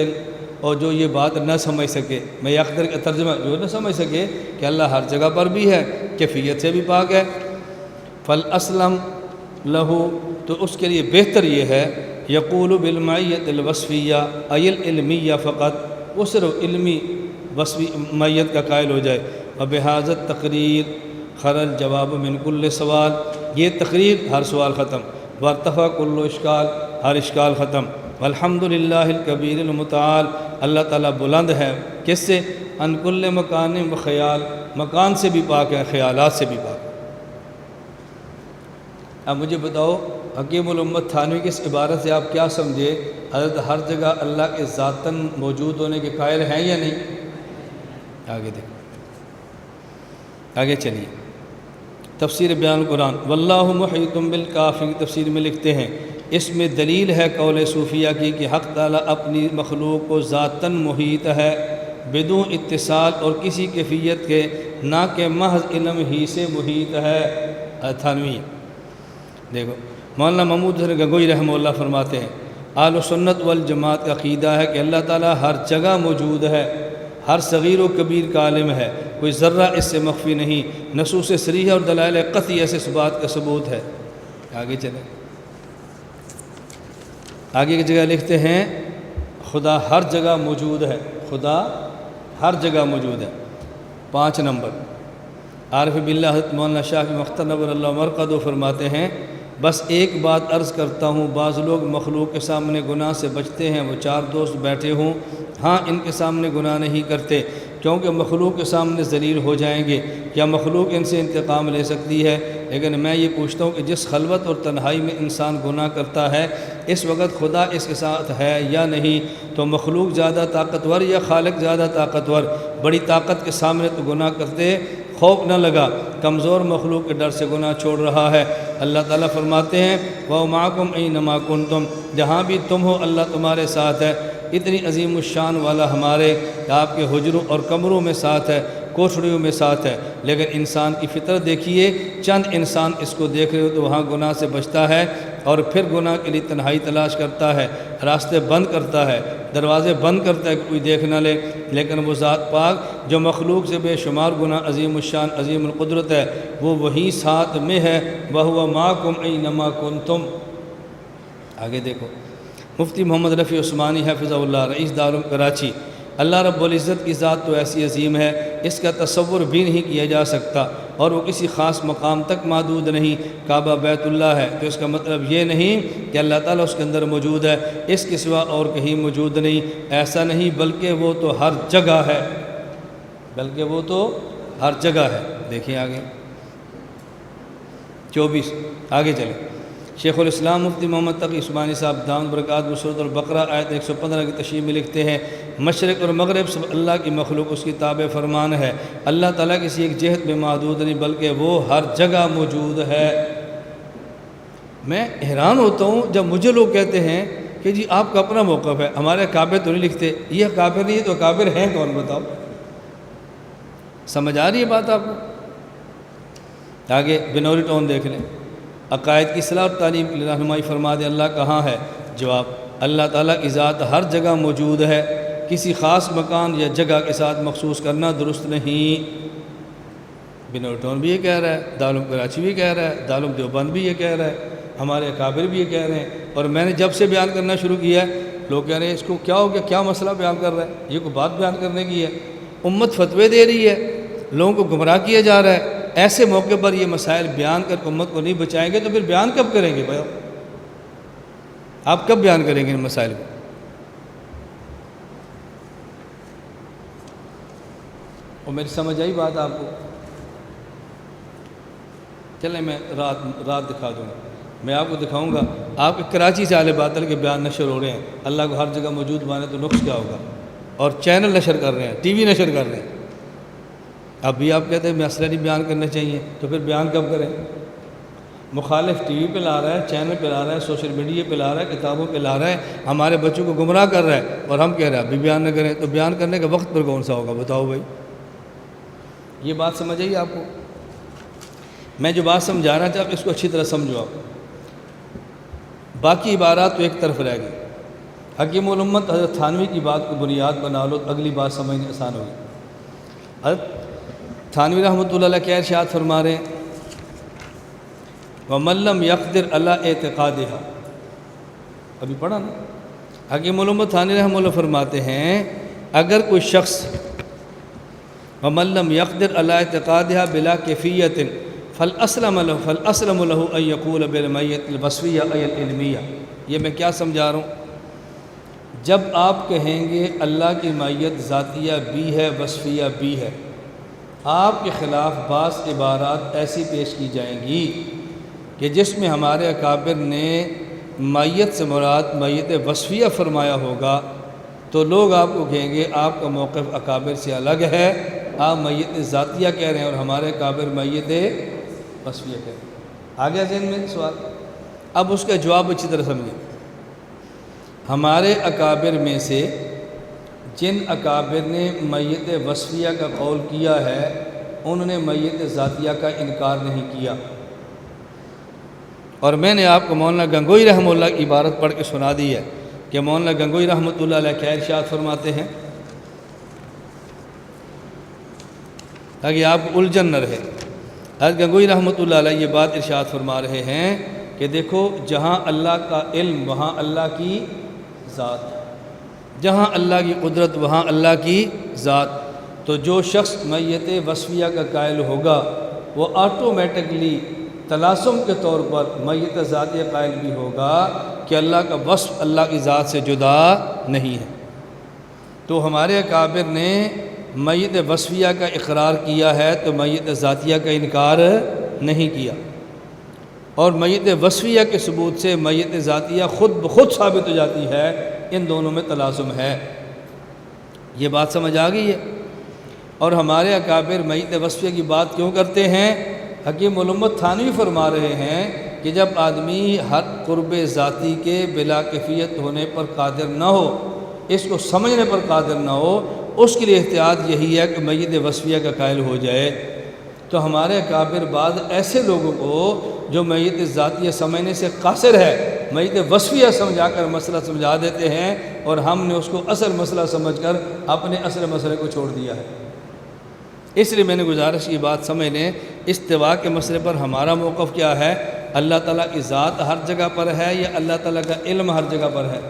اور جو یہ بات نہ سمجھ سکے، میں یقدر کا ترجمہ، جو نہ سمجھ سکے کہ اللہ ہر جگہ پر بھی ہے، کیفیت سے بھی پاک ہے، فَالْأَسْلَمْ لَهُ، تو اس کے لیے بہتر یہ ہے یقول بالمعیت الوصفیہ ای العلمیہ فقط، وہ صرف علمی وصفی معیت کا قائل ہو جائے۔ وبہذا تقریر خرج جواب من کل سوال، یہ تقریر ہر سوال ختم، وارتفع کل اشکال، ہر اشکال ختم۔ والحمدللہ الکبیر المتعال، اللہ تعالیٰ بلند ہے کس سے؟ ان کل مکان و خیال، مکان سے بھی پاک ہے، خیالات سے بھی پاک ہے۔ اب مجھے بتاؤ حکیم الامت تھانوی کی اس عبارت سے آپ کیا سمجھے؟ حضرت ہر جگہ اللہ کے ذاتاً موجود ہونے کے قائل ہیں یا نہیں؟ آگے دیکھیں، آگے چلیے۔ تفسیر بیان قرآن، واللہ محیط بالکافی کی تفسیر میں لکھتے ہیں اس میں دلیل ہے قول صوفیہ کی کہ حق تعالیٰ اپنی مخلوق کو ذاتاً محیط ہے، بدون اتصال اور کسی کیفیت کے، نہ کہ محض علم ہی سے محیط ہے۔ تھانوی دیکھو، مولانا محمود حسن گنگوئی رحمہ اللہ فرماتے ہیں اہل سنت والجماعت کا عقیدہ ہے کہ اللہ تعالیٰ ہر جگہ موجود ہے، ہر صغیر و کبیر کا عالم ہے، کوئی ذرہ اس سے مخفی نہیں۔ نصوص صریحہ اور دلائل قطعی ایسے اس بات کا ثبوت ہے۔ آگے چلیں، آگے کی جگہ لکھتے ہیں خدا ہر جگہ موجود ہے، خدا ہر جگہ موجود ہے۔ 5 نمبر، عارف باللہ حضرت مولانا شاہ مختار نور اللہ مرقدو فرماتے ہیں بس ایک بات عرض کرتا ہوں، بعض لوگ مخلوق کے سامنے گناہ سے بچتے ہیں، وہ 4 دوست بیٹھے ہوں، ہاں ان کے سامنے گناہ نہیں کرتے کیونکہ مخلوق کے سامنے ذلیل ہو جائیں گے، کیا مخلوق ان سے انتقام لے سکتی ہے؟ لیکن میں یہ پوچھتا ہوں کہ جس خلوت اور تنہائی میں انسان گناہ کرتا ہے اس وقت خدا اس کے ساتھ ہے یا نہیں؟ تو مخلوق زیادہ طاقتور یا خالق زیادہ طاقتور؟ بڑی طاقت کے سامنے تو گناہ کرتے، خوف نہ لگا، کمزور مخلوق کے ڈر سے گناہ چھوڑ رہا ہے۔ اللہ تعالیٰ فرماتے ہیں وَهُوَ مَعَكُمْ أَيْنَمَا كُنْتُمْ، جہاں بھی تم ہو اللہ تمہارے ساتھ ہے۔ اتنی عظیم الشان والا ہمارے کہ آپ کے حجروں اور کمروں میں ساتھ ہے، کوٹھڑیوں میں ساتھ ہے، لیکن انسان کی فطرت دیکھیے، چند انسان اس کو دیکھ رہے ہو تو وہاں گناہ سے بچتا ہے اور پھر گناہ کے لیے تنہائی تلاش کرتا ہے، راستے بند کرتا ہے، دروازے بند کرتا ہے کہ کوئی دیکھ نہ لے۔ لیکن وہ ذات پاک جو مخلوق سے بے شمار گناہ عظیم الشان عظیم القدرت ہے، وہ وہی ساتھ میں ہے، وَهُوَ مَعَكُمْ أَيْنَمَا كُنْتُمْ۔ آگے دیکھو، مفتی محمد رفیع عثمانی حفظہ اللہ، رئیس دارالعلوم کراچی، اللہ رب العزت کی ذات تو ایسی عظیم ہے اس کا تصور بھی نہیں کیا جا سکتا، اور وہ کسی خاص مقام تک محدود نہیں۔ کعبہ بیت اللہ ہے تو اس کا مطلب یہ نہیں کہ اللہ تعالیٰ اس کے اندر موجود ہے، اس کے سوا اور کہیں موجود نہیں، ایسا نہیں، بلکہ وہ تو ہر جگہ ہے، بلکہ وہ تو ہر جگہ ہے۔ دیکھیں آگے 24، آگے چلیں۔ شیخ الاسلام مفتی محمد تقی عثمانی صاحب دامت برکاتہ سورۃ البقرہ آیت 115 کی تشریح میں لکھتے ہیں مشرق اور مغرب سب اللہ کی مخلوق، اس کی تابع فرمان ہے۔ اللہ تعالیٰ کسی ایک جہت میں محدود نہیں بلکہ وہ ہر جگہ موجود ہے۔ میں حیران ہوتا ہوں جب مجھے لوگ کہتے ہیں کہ جی آپ کا اپنا موقف ہے، ہمارے کعبے تو نہیں لکھتے، یہ کعبے نہیں تو کعبے ہیں کون؟ بتاؤ، سمجھ آ رہی ہے بات آپ کو؟ آگے بنوری ٹون دیکھ لیں، عقائد کی اصلاح اور تعلیم کی رہنمائی فرما دیں اللہ کہاں ہے؟ جواب، اللہ تعالیٰ کی ذات ہر جگہ موجود ہے، کسی خاص مکان یا جگہ کے ساتھ مخصوص کرنا درست نہیں۔ بنوری ٹون بھی یہ کہہ رہا ہے، دارالعلوم کراچی بھی کہہ رہا ہے، دارالعلوم دیوبند بھی یہ کہہ رہا ہے، ہمارے اکابر بھی یہ کہہ رہے ہیں، اور میں نے جب سے بیان کرنا شروع کیا ہے لوگ کہہ رہے ہیں اس کو کیا ہو گیا، کیا مسئلہ بیان کر رہا ہے، یہ کوئی بات بیان کرنے کی ہے؟ امت فتوے دے رہی ہے، لوگوں کو گمراہ کیا جا رہا ہے، ایسے موقع پر یہ مسائل بیان کر امت کو نہیں بچائیں گے تو پھر بیان کب کریں گے بھائی؟ آپ کب بیان کریں گے ان مسائل کو؟ اور میری سمجھ آئی بات آپ کو؟ چلیں میں رات دکھا دوں گا، میں آپ کو دکھاؤں گا، آپ کے کراچی سے اہل باطل کے بیان نشر ہو رہے ہیں، اللہ کو ہر جگہ موجود مانے تو نقص کیا ہوگا؟ اور چینل نشر کر رہے ہیں، ٹی وی نشر کر رہے ہیں، اب بھی آپ کہتے ہیں مسئلہ نہیں بیان کرنا چاہیے، تو پھر بیان کب کریں؟ مخالف ٹی وی پہ لا رہا ہے، چینل پہ لا رہا ہے، سوشل میڈیا پہ لا رہا ہے، کتابوں پہ لا رہا ہے، ہمارے بچوں کو گمراہ کر رہا ہے، اور ہم کہہ رہے ہیں ابھی بیان نہ کریں، تو بیان کرنے کا وقت پر کون سا ہوگا بتاؤ بھائی؟ یہ بات سمجھ آئی آپ کو؟ میں جو بات سمجھانا چاہتا ہوں اس کو اچھی طرح سمجھو آپ، باقی عبارات تو ایک طرف رہ گئی۔ حکیم الامت حضرت تھانوی کی بات کو بنیاد بنا لو تو اگلی بات سمجھنے آسان ہوگی۔ حضرت تھانوی رحمۃ اللہ علیہ کیا ارشاد فرما رہے ہیں؟ وَمَن لَّمْ يَقْدِرْ عَلَىٰ اعتقادها، ابھی پڑھا نا۔ حکیم علومۃ تھانوی رحمہ اللہ فرماتے ہیں اگر کوئی شخص وَمَن لَّمْ يَقْدِرْ عَلَىٰ اعتقادها بِلَا كَيْفِيَّةٍ فَالْأَسْلَمُ لَهُ أَن يَقُولَ بِالْمَيِّتِ الْوَصْفِيَّةِ أَيْ الْعِلْمِيَّةِ۔ یہ میں کیا سمجھا رہا ہوں؟ جب آپ کہیں گے اللہ کی مائیت ذاتیہ بھی ہے وصفیہ بھی ہے، آپ کے خلاف بعض عبارات ایسی پیش کی جائیں گی کہ جس میں ہمارے اکابر نے مائیت سے مراد مائیت وصفیہ فرمایا ہوگا، تو لوگ آپ کو کہیں گے آپ کا موقف اکابر سے الگ ہے، آپ میت ذاتیہ کہہ رہے ہیں اور ہمارے اکابر میت وصفیہ کہہ رہے ہیں۔ آ گیا ذہن میں سوال؟ اب اس کا جواب اچھی طرح سمجھیں۔ ہمارے اکابر میں سے جن اکابر نے میت وصفیہ کا قول کیا ہے انہوں نے میت ذاتیہ کا انکار نہیں کیا، اور میں نے آپ کو مولانا گنگوئی رحمہ اللہ کی عبارت پڑھ کے سنا دی ہے کہ مولانا گنگوئی رحمۃ اللہ علیہ کیا ارشاد فرماتے ہیں تاکہ آپ کو الجھن نہ رہے۔ حضرت گنگوئی رحمۃ اللہ علیہ یہ بات ارشاد فرما رہے ہیں کہ دیکھو جہاں اللہ کا علم وہاں اللہ کی ذات، جہاں اللہ کی قدرت وہاں اللہ کی ذات، تو جو شخص میت وصفیہ کا قائل ہوگا وہ آٹومیٹکلی تلاسم کے طور پر میت ذاتیہ قائل بھی ہوگا کہ اللہ کا وصف اللہ کی ذات سے جدا نہیں ہے۔ تو ہمارے اکابر نے میت وصفیہ کا اقرار کیا ہے تو میت ذاتیہ کا انکار نہیں کیا، اور میت وصفیہ کے ثبوت سے میت ذاتیہ خود بخود ثابت ہو جاتی ہے، ان دونوں میں تلازم ہے۔ یہ بات سمجھ آ گئی ہے؟ اور ہمارے اکابر میت وصفیہ کی بات کیوں کرتے ہیں؟ حکیم علومۃ تھانوی فرما رہے ہیں کہ جب آدمی ہر قرب ذاتی کے بلا کیفیت ہونے پر قادر نہ ہو، اس کو سمجھنے پر قادر نہ ہو، اس کے لیے احتیاط یہی ہے کہ میت وصفیہ کا قائل ہو جائے۔ تو ہمارے اکابر بعض ایسے لوگوں کو جو میت ذاتیہ سمجھنے سے قاصر ہے میت وصفیہ سمجھا کر مسئلہ سمجھا دیتے ہیں، اور ہم نے اس کو اصل مسئلہ سمجھ کر اپنے اصل مسئلے کو چھوڑ دیا ہے۔ اس لیے میں نے گزارش کی بات سمجھ لیں، استوا کے مسئلے پر ہمارا موقف کیا ہے؟ اللہ تعالیٰ کی ذات ہر جگہ پر ہے یا اللہ تعالیٰ کا علم ہر جگہ پر ہے؟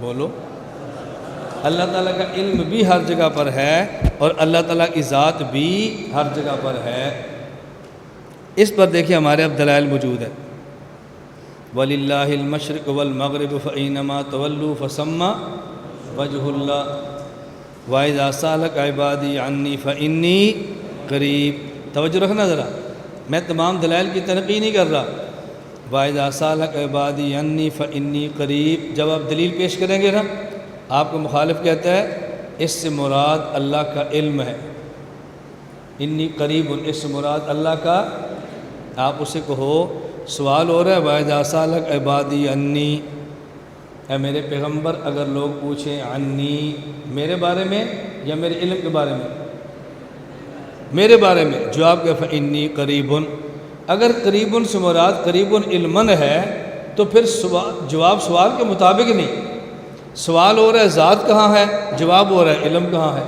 بولو۔ اللہ تعالیٰ کا علم بھی ہر جگہ پر ہے اور اللہ تعالیٰ کی ذات بھی ہر جگہ پر ہے۔ اس پر دیکھیں ہمارے اب دلائل موجود ہے۔ وَلِلَّهِ الْمَشْرِقُ وَالْمَغْرِبُ فَأَيْنَمَا تَوَلُّوا فَثَمَّ وَجْهُ اللَّهِ وَإِذَا سَأَلَكَ عِبَادِي عَنِّي فَإِنِّي قَرِيبٌ۔ توجہ رکھنا ذرا، میں تمام دلائل کی تنقید نہیں کر رہا۔ وَإِذَا سَأَلَكَ عِبَادِي عَنِّي فَإِنِّي قَرِيبٌ، جب آپ دلیل پیش کریں گے نا، آپ کو مخالف کہتا ہے اس سے مراد اللہ کا علم ہے، انی قریب، اس سے مراد اللہ کا، آپ اسے کہو سوال ہو رہا ہے وَإِذَا سَأَلَكَ عِبَادِي عَنِّي، اے میرے پیغمبر اگر لوگ پوچھیں عنی، میرے بارے میں یا میرے علم کے بارے میں؟ میرے بارے میں، جواب کہ فإنی قریب، اگر قریب سے مراد قریب علمن ہے تو پھر جواب سوال کے مطابق نہیں۔ سوال ہو رہا ہے ذات کہاں ہے، جواب ہو رہا ہے علم کہاں ہے۔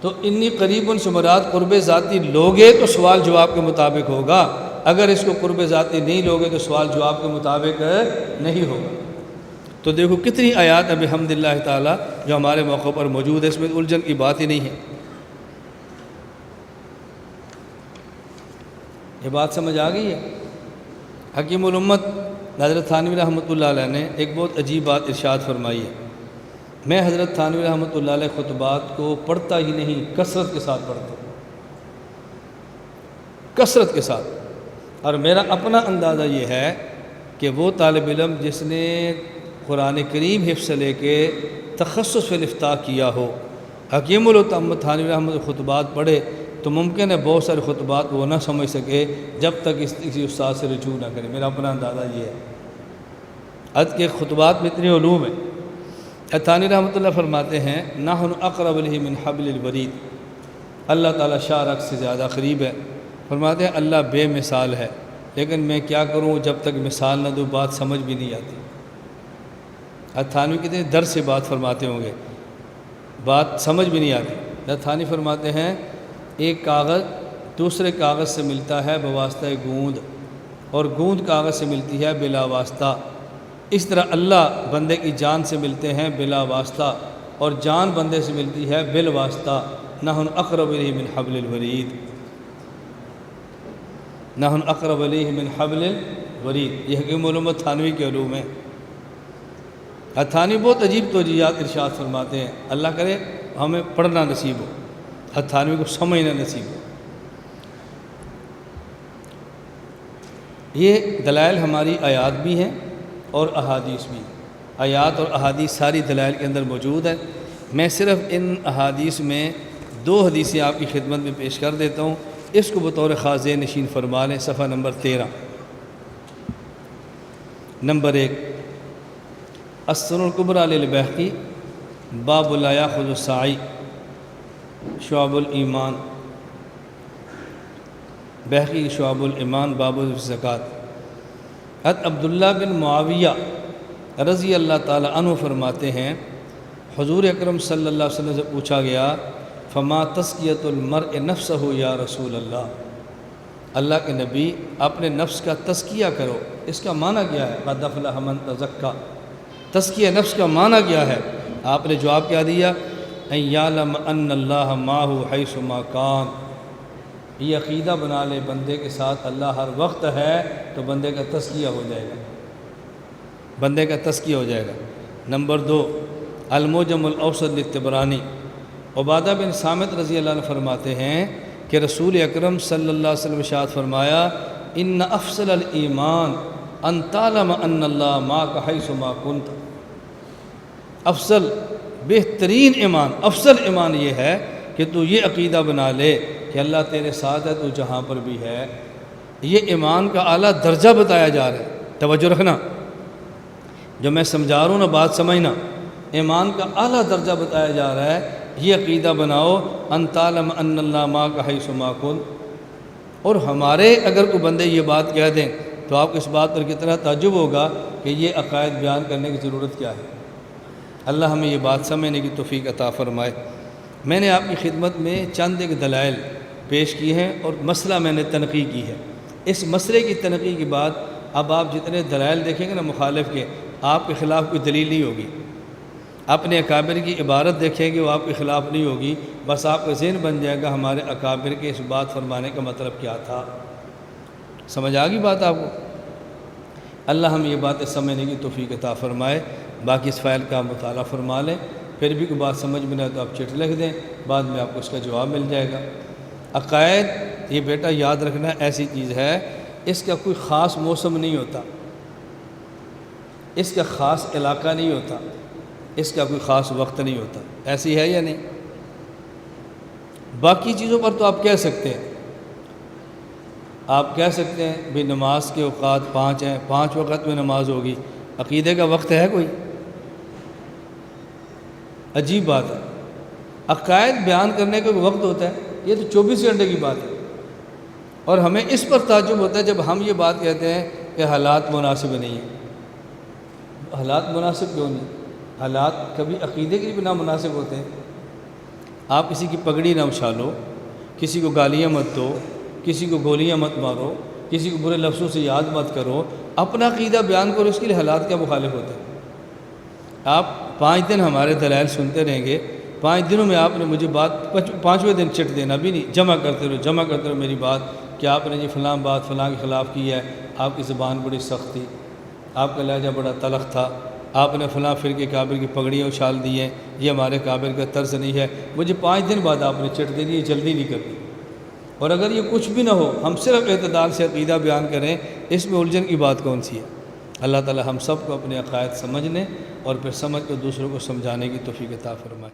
تو انی قریب سے مراد قرب ذاتی لوگے تو سوال جواب کے مطابق ہوگا، اگر اس کو قرب ذاتی نہیں لوگے تو سوال جواب کے مطابق نہیں ہوگا۔ تو دیکھو کتنی آیات اب الحمدللہ تعالیٰ جو ہمارے موقع پر موجود ہے، اس میں الجھن کی بات ہی نہیں ہے۔ یہ بات سمجھ آ گئی ہے؟ حکیم الامت حضرت تھانوی رحمۃ اللہ علیہ نے ایک بہت عجیب بات ارشاد فرمائی ہے۔ میں حضرت تھانوی رحمۃ اللہ علیہ خطبات کو پڑھتا ہی نہیں، کثرت کے ساتھ پڑھتا ہوں، کثرت کے ساتھ، اور میرا اپنا اندازہ یہ ہے کہ وہ طالب علم جس نے قرآن کریم حفظ سے لے کے تخصص فی الافتاء کیا ہو، حکیم الامت تھانوی رحمۃ خطبات پڑھے تو ممکن ہے بہت سارے خطبات وہ نہ سمجھ سکے جب تک کسی استاد سے رجوع نہ کرے۔ میرا اپنا اندازہ یہ ہے۔ حضرت کے خطبات میں اتنے علوم ہیں۔ تھانوی رحمۃ اللہ فرماتے ہیں نحن اقرب الیہ من حبل الورید، اللہ تعالیٰ شاہ رگ سے زیادہ قریب ہے۔ فرماتے ہیں اللہ بے مثال ہے، لیکن میں کیا کروں، جب تک مثال نہ دوں بات سمجھ بھی نہیں آتی۔ تھانوی کتنے در سے بات فرماتے ہوں گے، بات سمجھ بھی نہیں آتی۔ تھانوی فرماتے ہیں ایک کاغذ دوسرے کاغذ سے ملتا ہے بواسطہ گوند، اور گوند کاغذ سے ملتی ہے بلا واسطہ۔ اس طرح اللہ بندے کی جان سے ملتے ہیں بلا واسطہ، اور جان بندے سے ملتی ہے بالواسطہ۔ نحن اقرب الیہ من حبل الورید، نحن اقرب الیہ من حبل الورید۔ یہ حکیم علوم تھانوی کے علوم ہیں۔ تھانوی بہت عجیب توجیہات ارشاد فرماتے ہیں، اللہ کرے ہمیں پڑھنا نصیب ہو، تھانوی کو سمجھنا نصیب ہو۔ یہ دلائل ہماری آیات بھی ہیں اور احادیث بھی ہیں۔ آیات اور احادیث ساری دلائل کے اندر موجود ہے۔ میں صرف ان احادیث میں 2 حدیثیں آپ کی خدمت میں پیش کر دیتا ہوں، اس کو بطور خاص ذہن نشین فرما لیں۔ صفحہ نمبر 13، نمبر 1، السنن الکبریٰ للبیہقی، باب لا یاخذ الساعی، شعب الایمان، بیہقی شعب الایمان، باب الزکوٰۃ۔ حضرت عبداللہ بن معاویہ رضی اللہ تعالی عنہ فرماتے ہیں، حضور اکرم صلی اللہ علیہ وسلم سے پوچھا گیا، فما تزکیۃ المرء نفسہ یا رسول اللہ، اللہ کے نبی اپنے نفس کا تزکیہ کرو، اس کا معنی کیا ہے؟ قد افلح من تزکیٰ، تزکیہ نفس کا معنی کیا ہے؟ آپ نے جواب کیا دیا؟ ان یعلم ان اللہ معہ حیث ما کان، یہ عقیدہ بنا لے بندے کے ساتھ اللہ ہر وقت ہے تو بندے کا تزکیہ ہو جائے گا، بندے کا تزکیہ ہو جائے گا۔ نمبر 2، المعجم الاوسط للطبرانی، عبادہ بن صامت رضی اللہ عنہ فرماتے ہیں کہ رسول اکرم صلی اللہ علیہ وسلم ارشاد فرمایا، ان افضل الایمان ان تعلم ان اللہ معک حیث ما کنت، افضل بہترین ایمان، افضل ایمان یہ ہے کہ تو یہ عقیدہ بنا لے کہ اللہ تیرے ساتھ ہے تو جہاں پر بھی ہے۔ یہ ایمان کا اعلیٰ درجہ بتایا جا رہا ہے، توجہ رکھنا، جو میں سمجھا رہا ہوں نا بات سمجھنا، ایمان کا اعلیٰ درجہ بتایا جا رہا ہے، یہ عقیدہ بناؤ ان تعلم ان اللہ معک حیث ما کنت۔ اور ہمارے اگر کوئی بندے یہ بات کہہ دیں تو آپ کو اس بات پر کتنا تعجب ہوگا کہ یہ عقائد بیان کرنے کی ضرورت کیا ہے۔ اللہ ہمیں یہ بات سمجھنے کی توفیق عطا فرمائے۔ میں نے آپ کی خدمت میں چند ایک دلائل پیش کی ہیں اور مسئلہ میں نے تنقیح کی ہے۔ اس مسئلے کی تنقیح کے بعد اب آپ جتنے دلائل دیکھیں گے نا مخالف کے، آپ کے خلاف کوئی دلیل نہیں ہوگی۔ اپنے اکابر کی عبارت دیکھیں گے وہ آپ کے خلاف نہیں ہوگی، بس آپ کا ذہن بن جائے گا ہمارے اکابر کے اس بات فرمانے کا مطلب کیا تھا۔ سمجھ آ گئی بات آپ کو؟ اللہ ہم یہ باتیں سمجھنے کی توفیق عطا فرمائے۔ باقی اس فائل کا مطالعہ فرما لیں، پھر بھی کوئی بات سمجھ میں نہ آئے تو آپ چٹ لکھ دیں، بعد میں آپ کو اس کا جواب مل جائے گا۔ عقائد یہ بیٹا یاد رکھنا ایسی چیز ہے، اس کا کوئی خاص موسم نہیں ہوتا، اس کا خاص علاقہ نہیں ہوتا، اس کا کوئی خاص وقت نہیں ہوتا۔ ایسی ہے یا نہیں؟ باقی چیزوں پر تو آپ کہہ سکتے ہیں، آپ کہہ سکتے ہیں بھی نماز کے اوقات 5 ہیں، 5 وقت میں نماز ہوگی۔ عقیدے کا وقت ہے کوئی؟ عجیب بات ہے، عقائد بیان کرنے کا کوئی وقت ہوتا ہے؟ یہ تو 24 گھنٹے کی بات ہے۔ اور ہمیں اس پر تعجب ہوتا ہے جب ہم یہ بات کہتے ہیں کہ حالات مناسب نہیں ہیں۔ حالات مناسب کیوں نہیں؟ حالات کبھی عقیدے کے لیے بھی نامناسب ہوتے ہیں۔ آپ کسی کی پگڑی نہ اچھالو، کسی کو گالیاں مت دو، کسی کو گولیاں مت مارو، کسی کو برے لفظوں سے یاد مت کرو، اپنا عقیدہ بیان کرو، اس کے لیے حالات کیا مخالف ہوتے ہیں؟ آپ 5 دن ہمارے دلائل سنتے رہیں گے، 5 دنوں میں آپ نے مجھے بات 5ویں دن چٹ دینا بھی نہیں، جمع کرتے رہو میری بات کہ آپ نے جی فلاں بات فلاں کے خلاف کی ہے، آپ کی زبان بڑی سخت تھی، آپ کا لہجہ بڑا تلخ تھا، آپ نے فلاں فرقے کابر کی پگڑیاں اچھال دی ہیں، یہ ہمارے کابر کا طرز نہیں ہے، مجھے 5 دن بعد آپ نے چٹ دینی، یہ جلدی نہیں کرنی۔ اور اگر یہ کچھ بھی نہ ہو، ہم صرف اعتدال سے عقیدہ بیان کریں، اس میں الجھن کی بات کون سی ہے؟ اللہ تعالی ہم سب کو اپنے عقائد سمجھنے اور پھر سمجھ کر دوسروں کو سمجھانے کی توفیق عطا فرمائے۔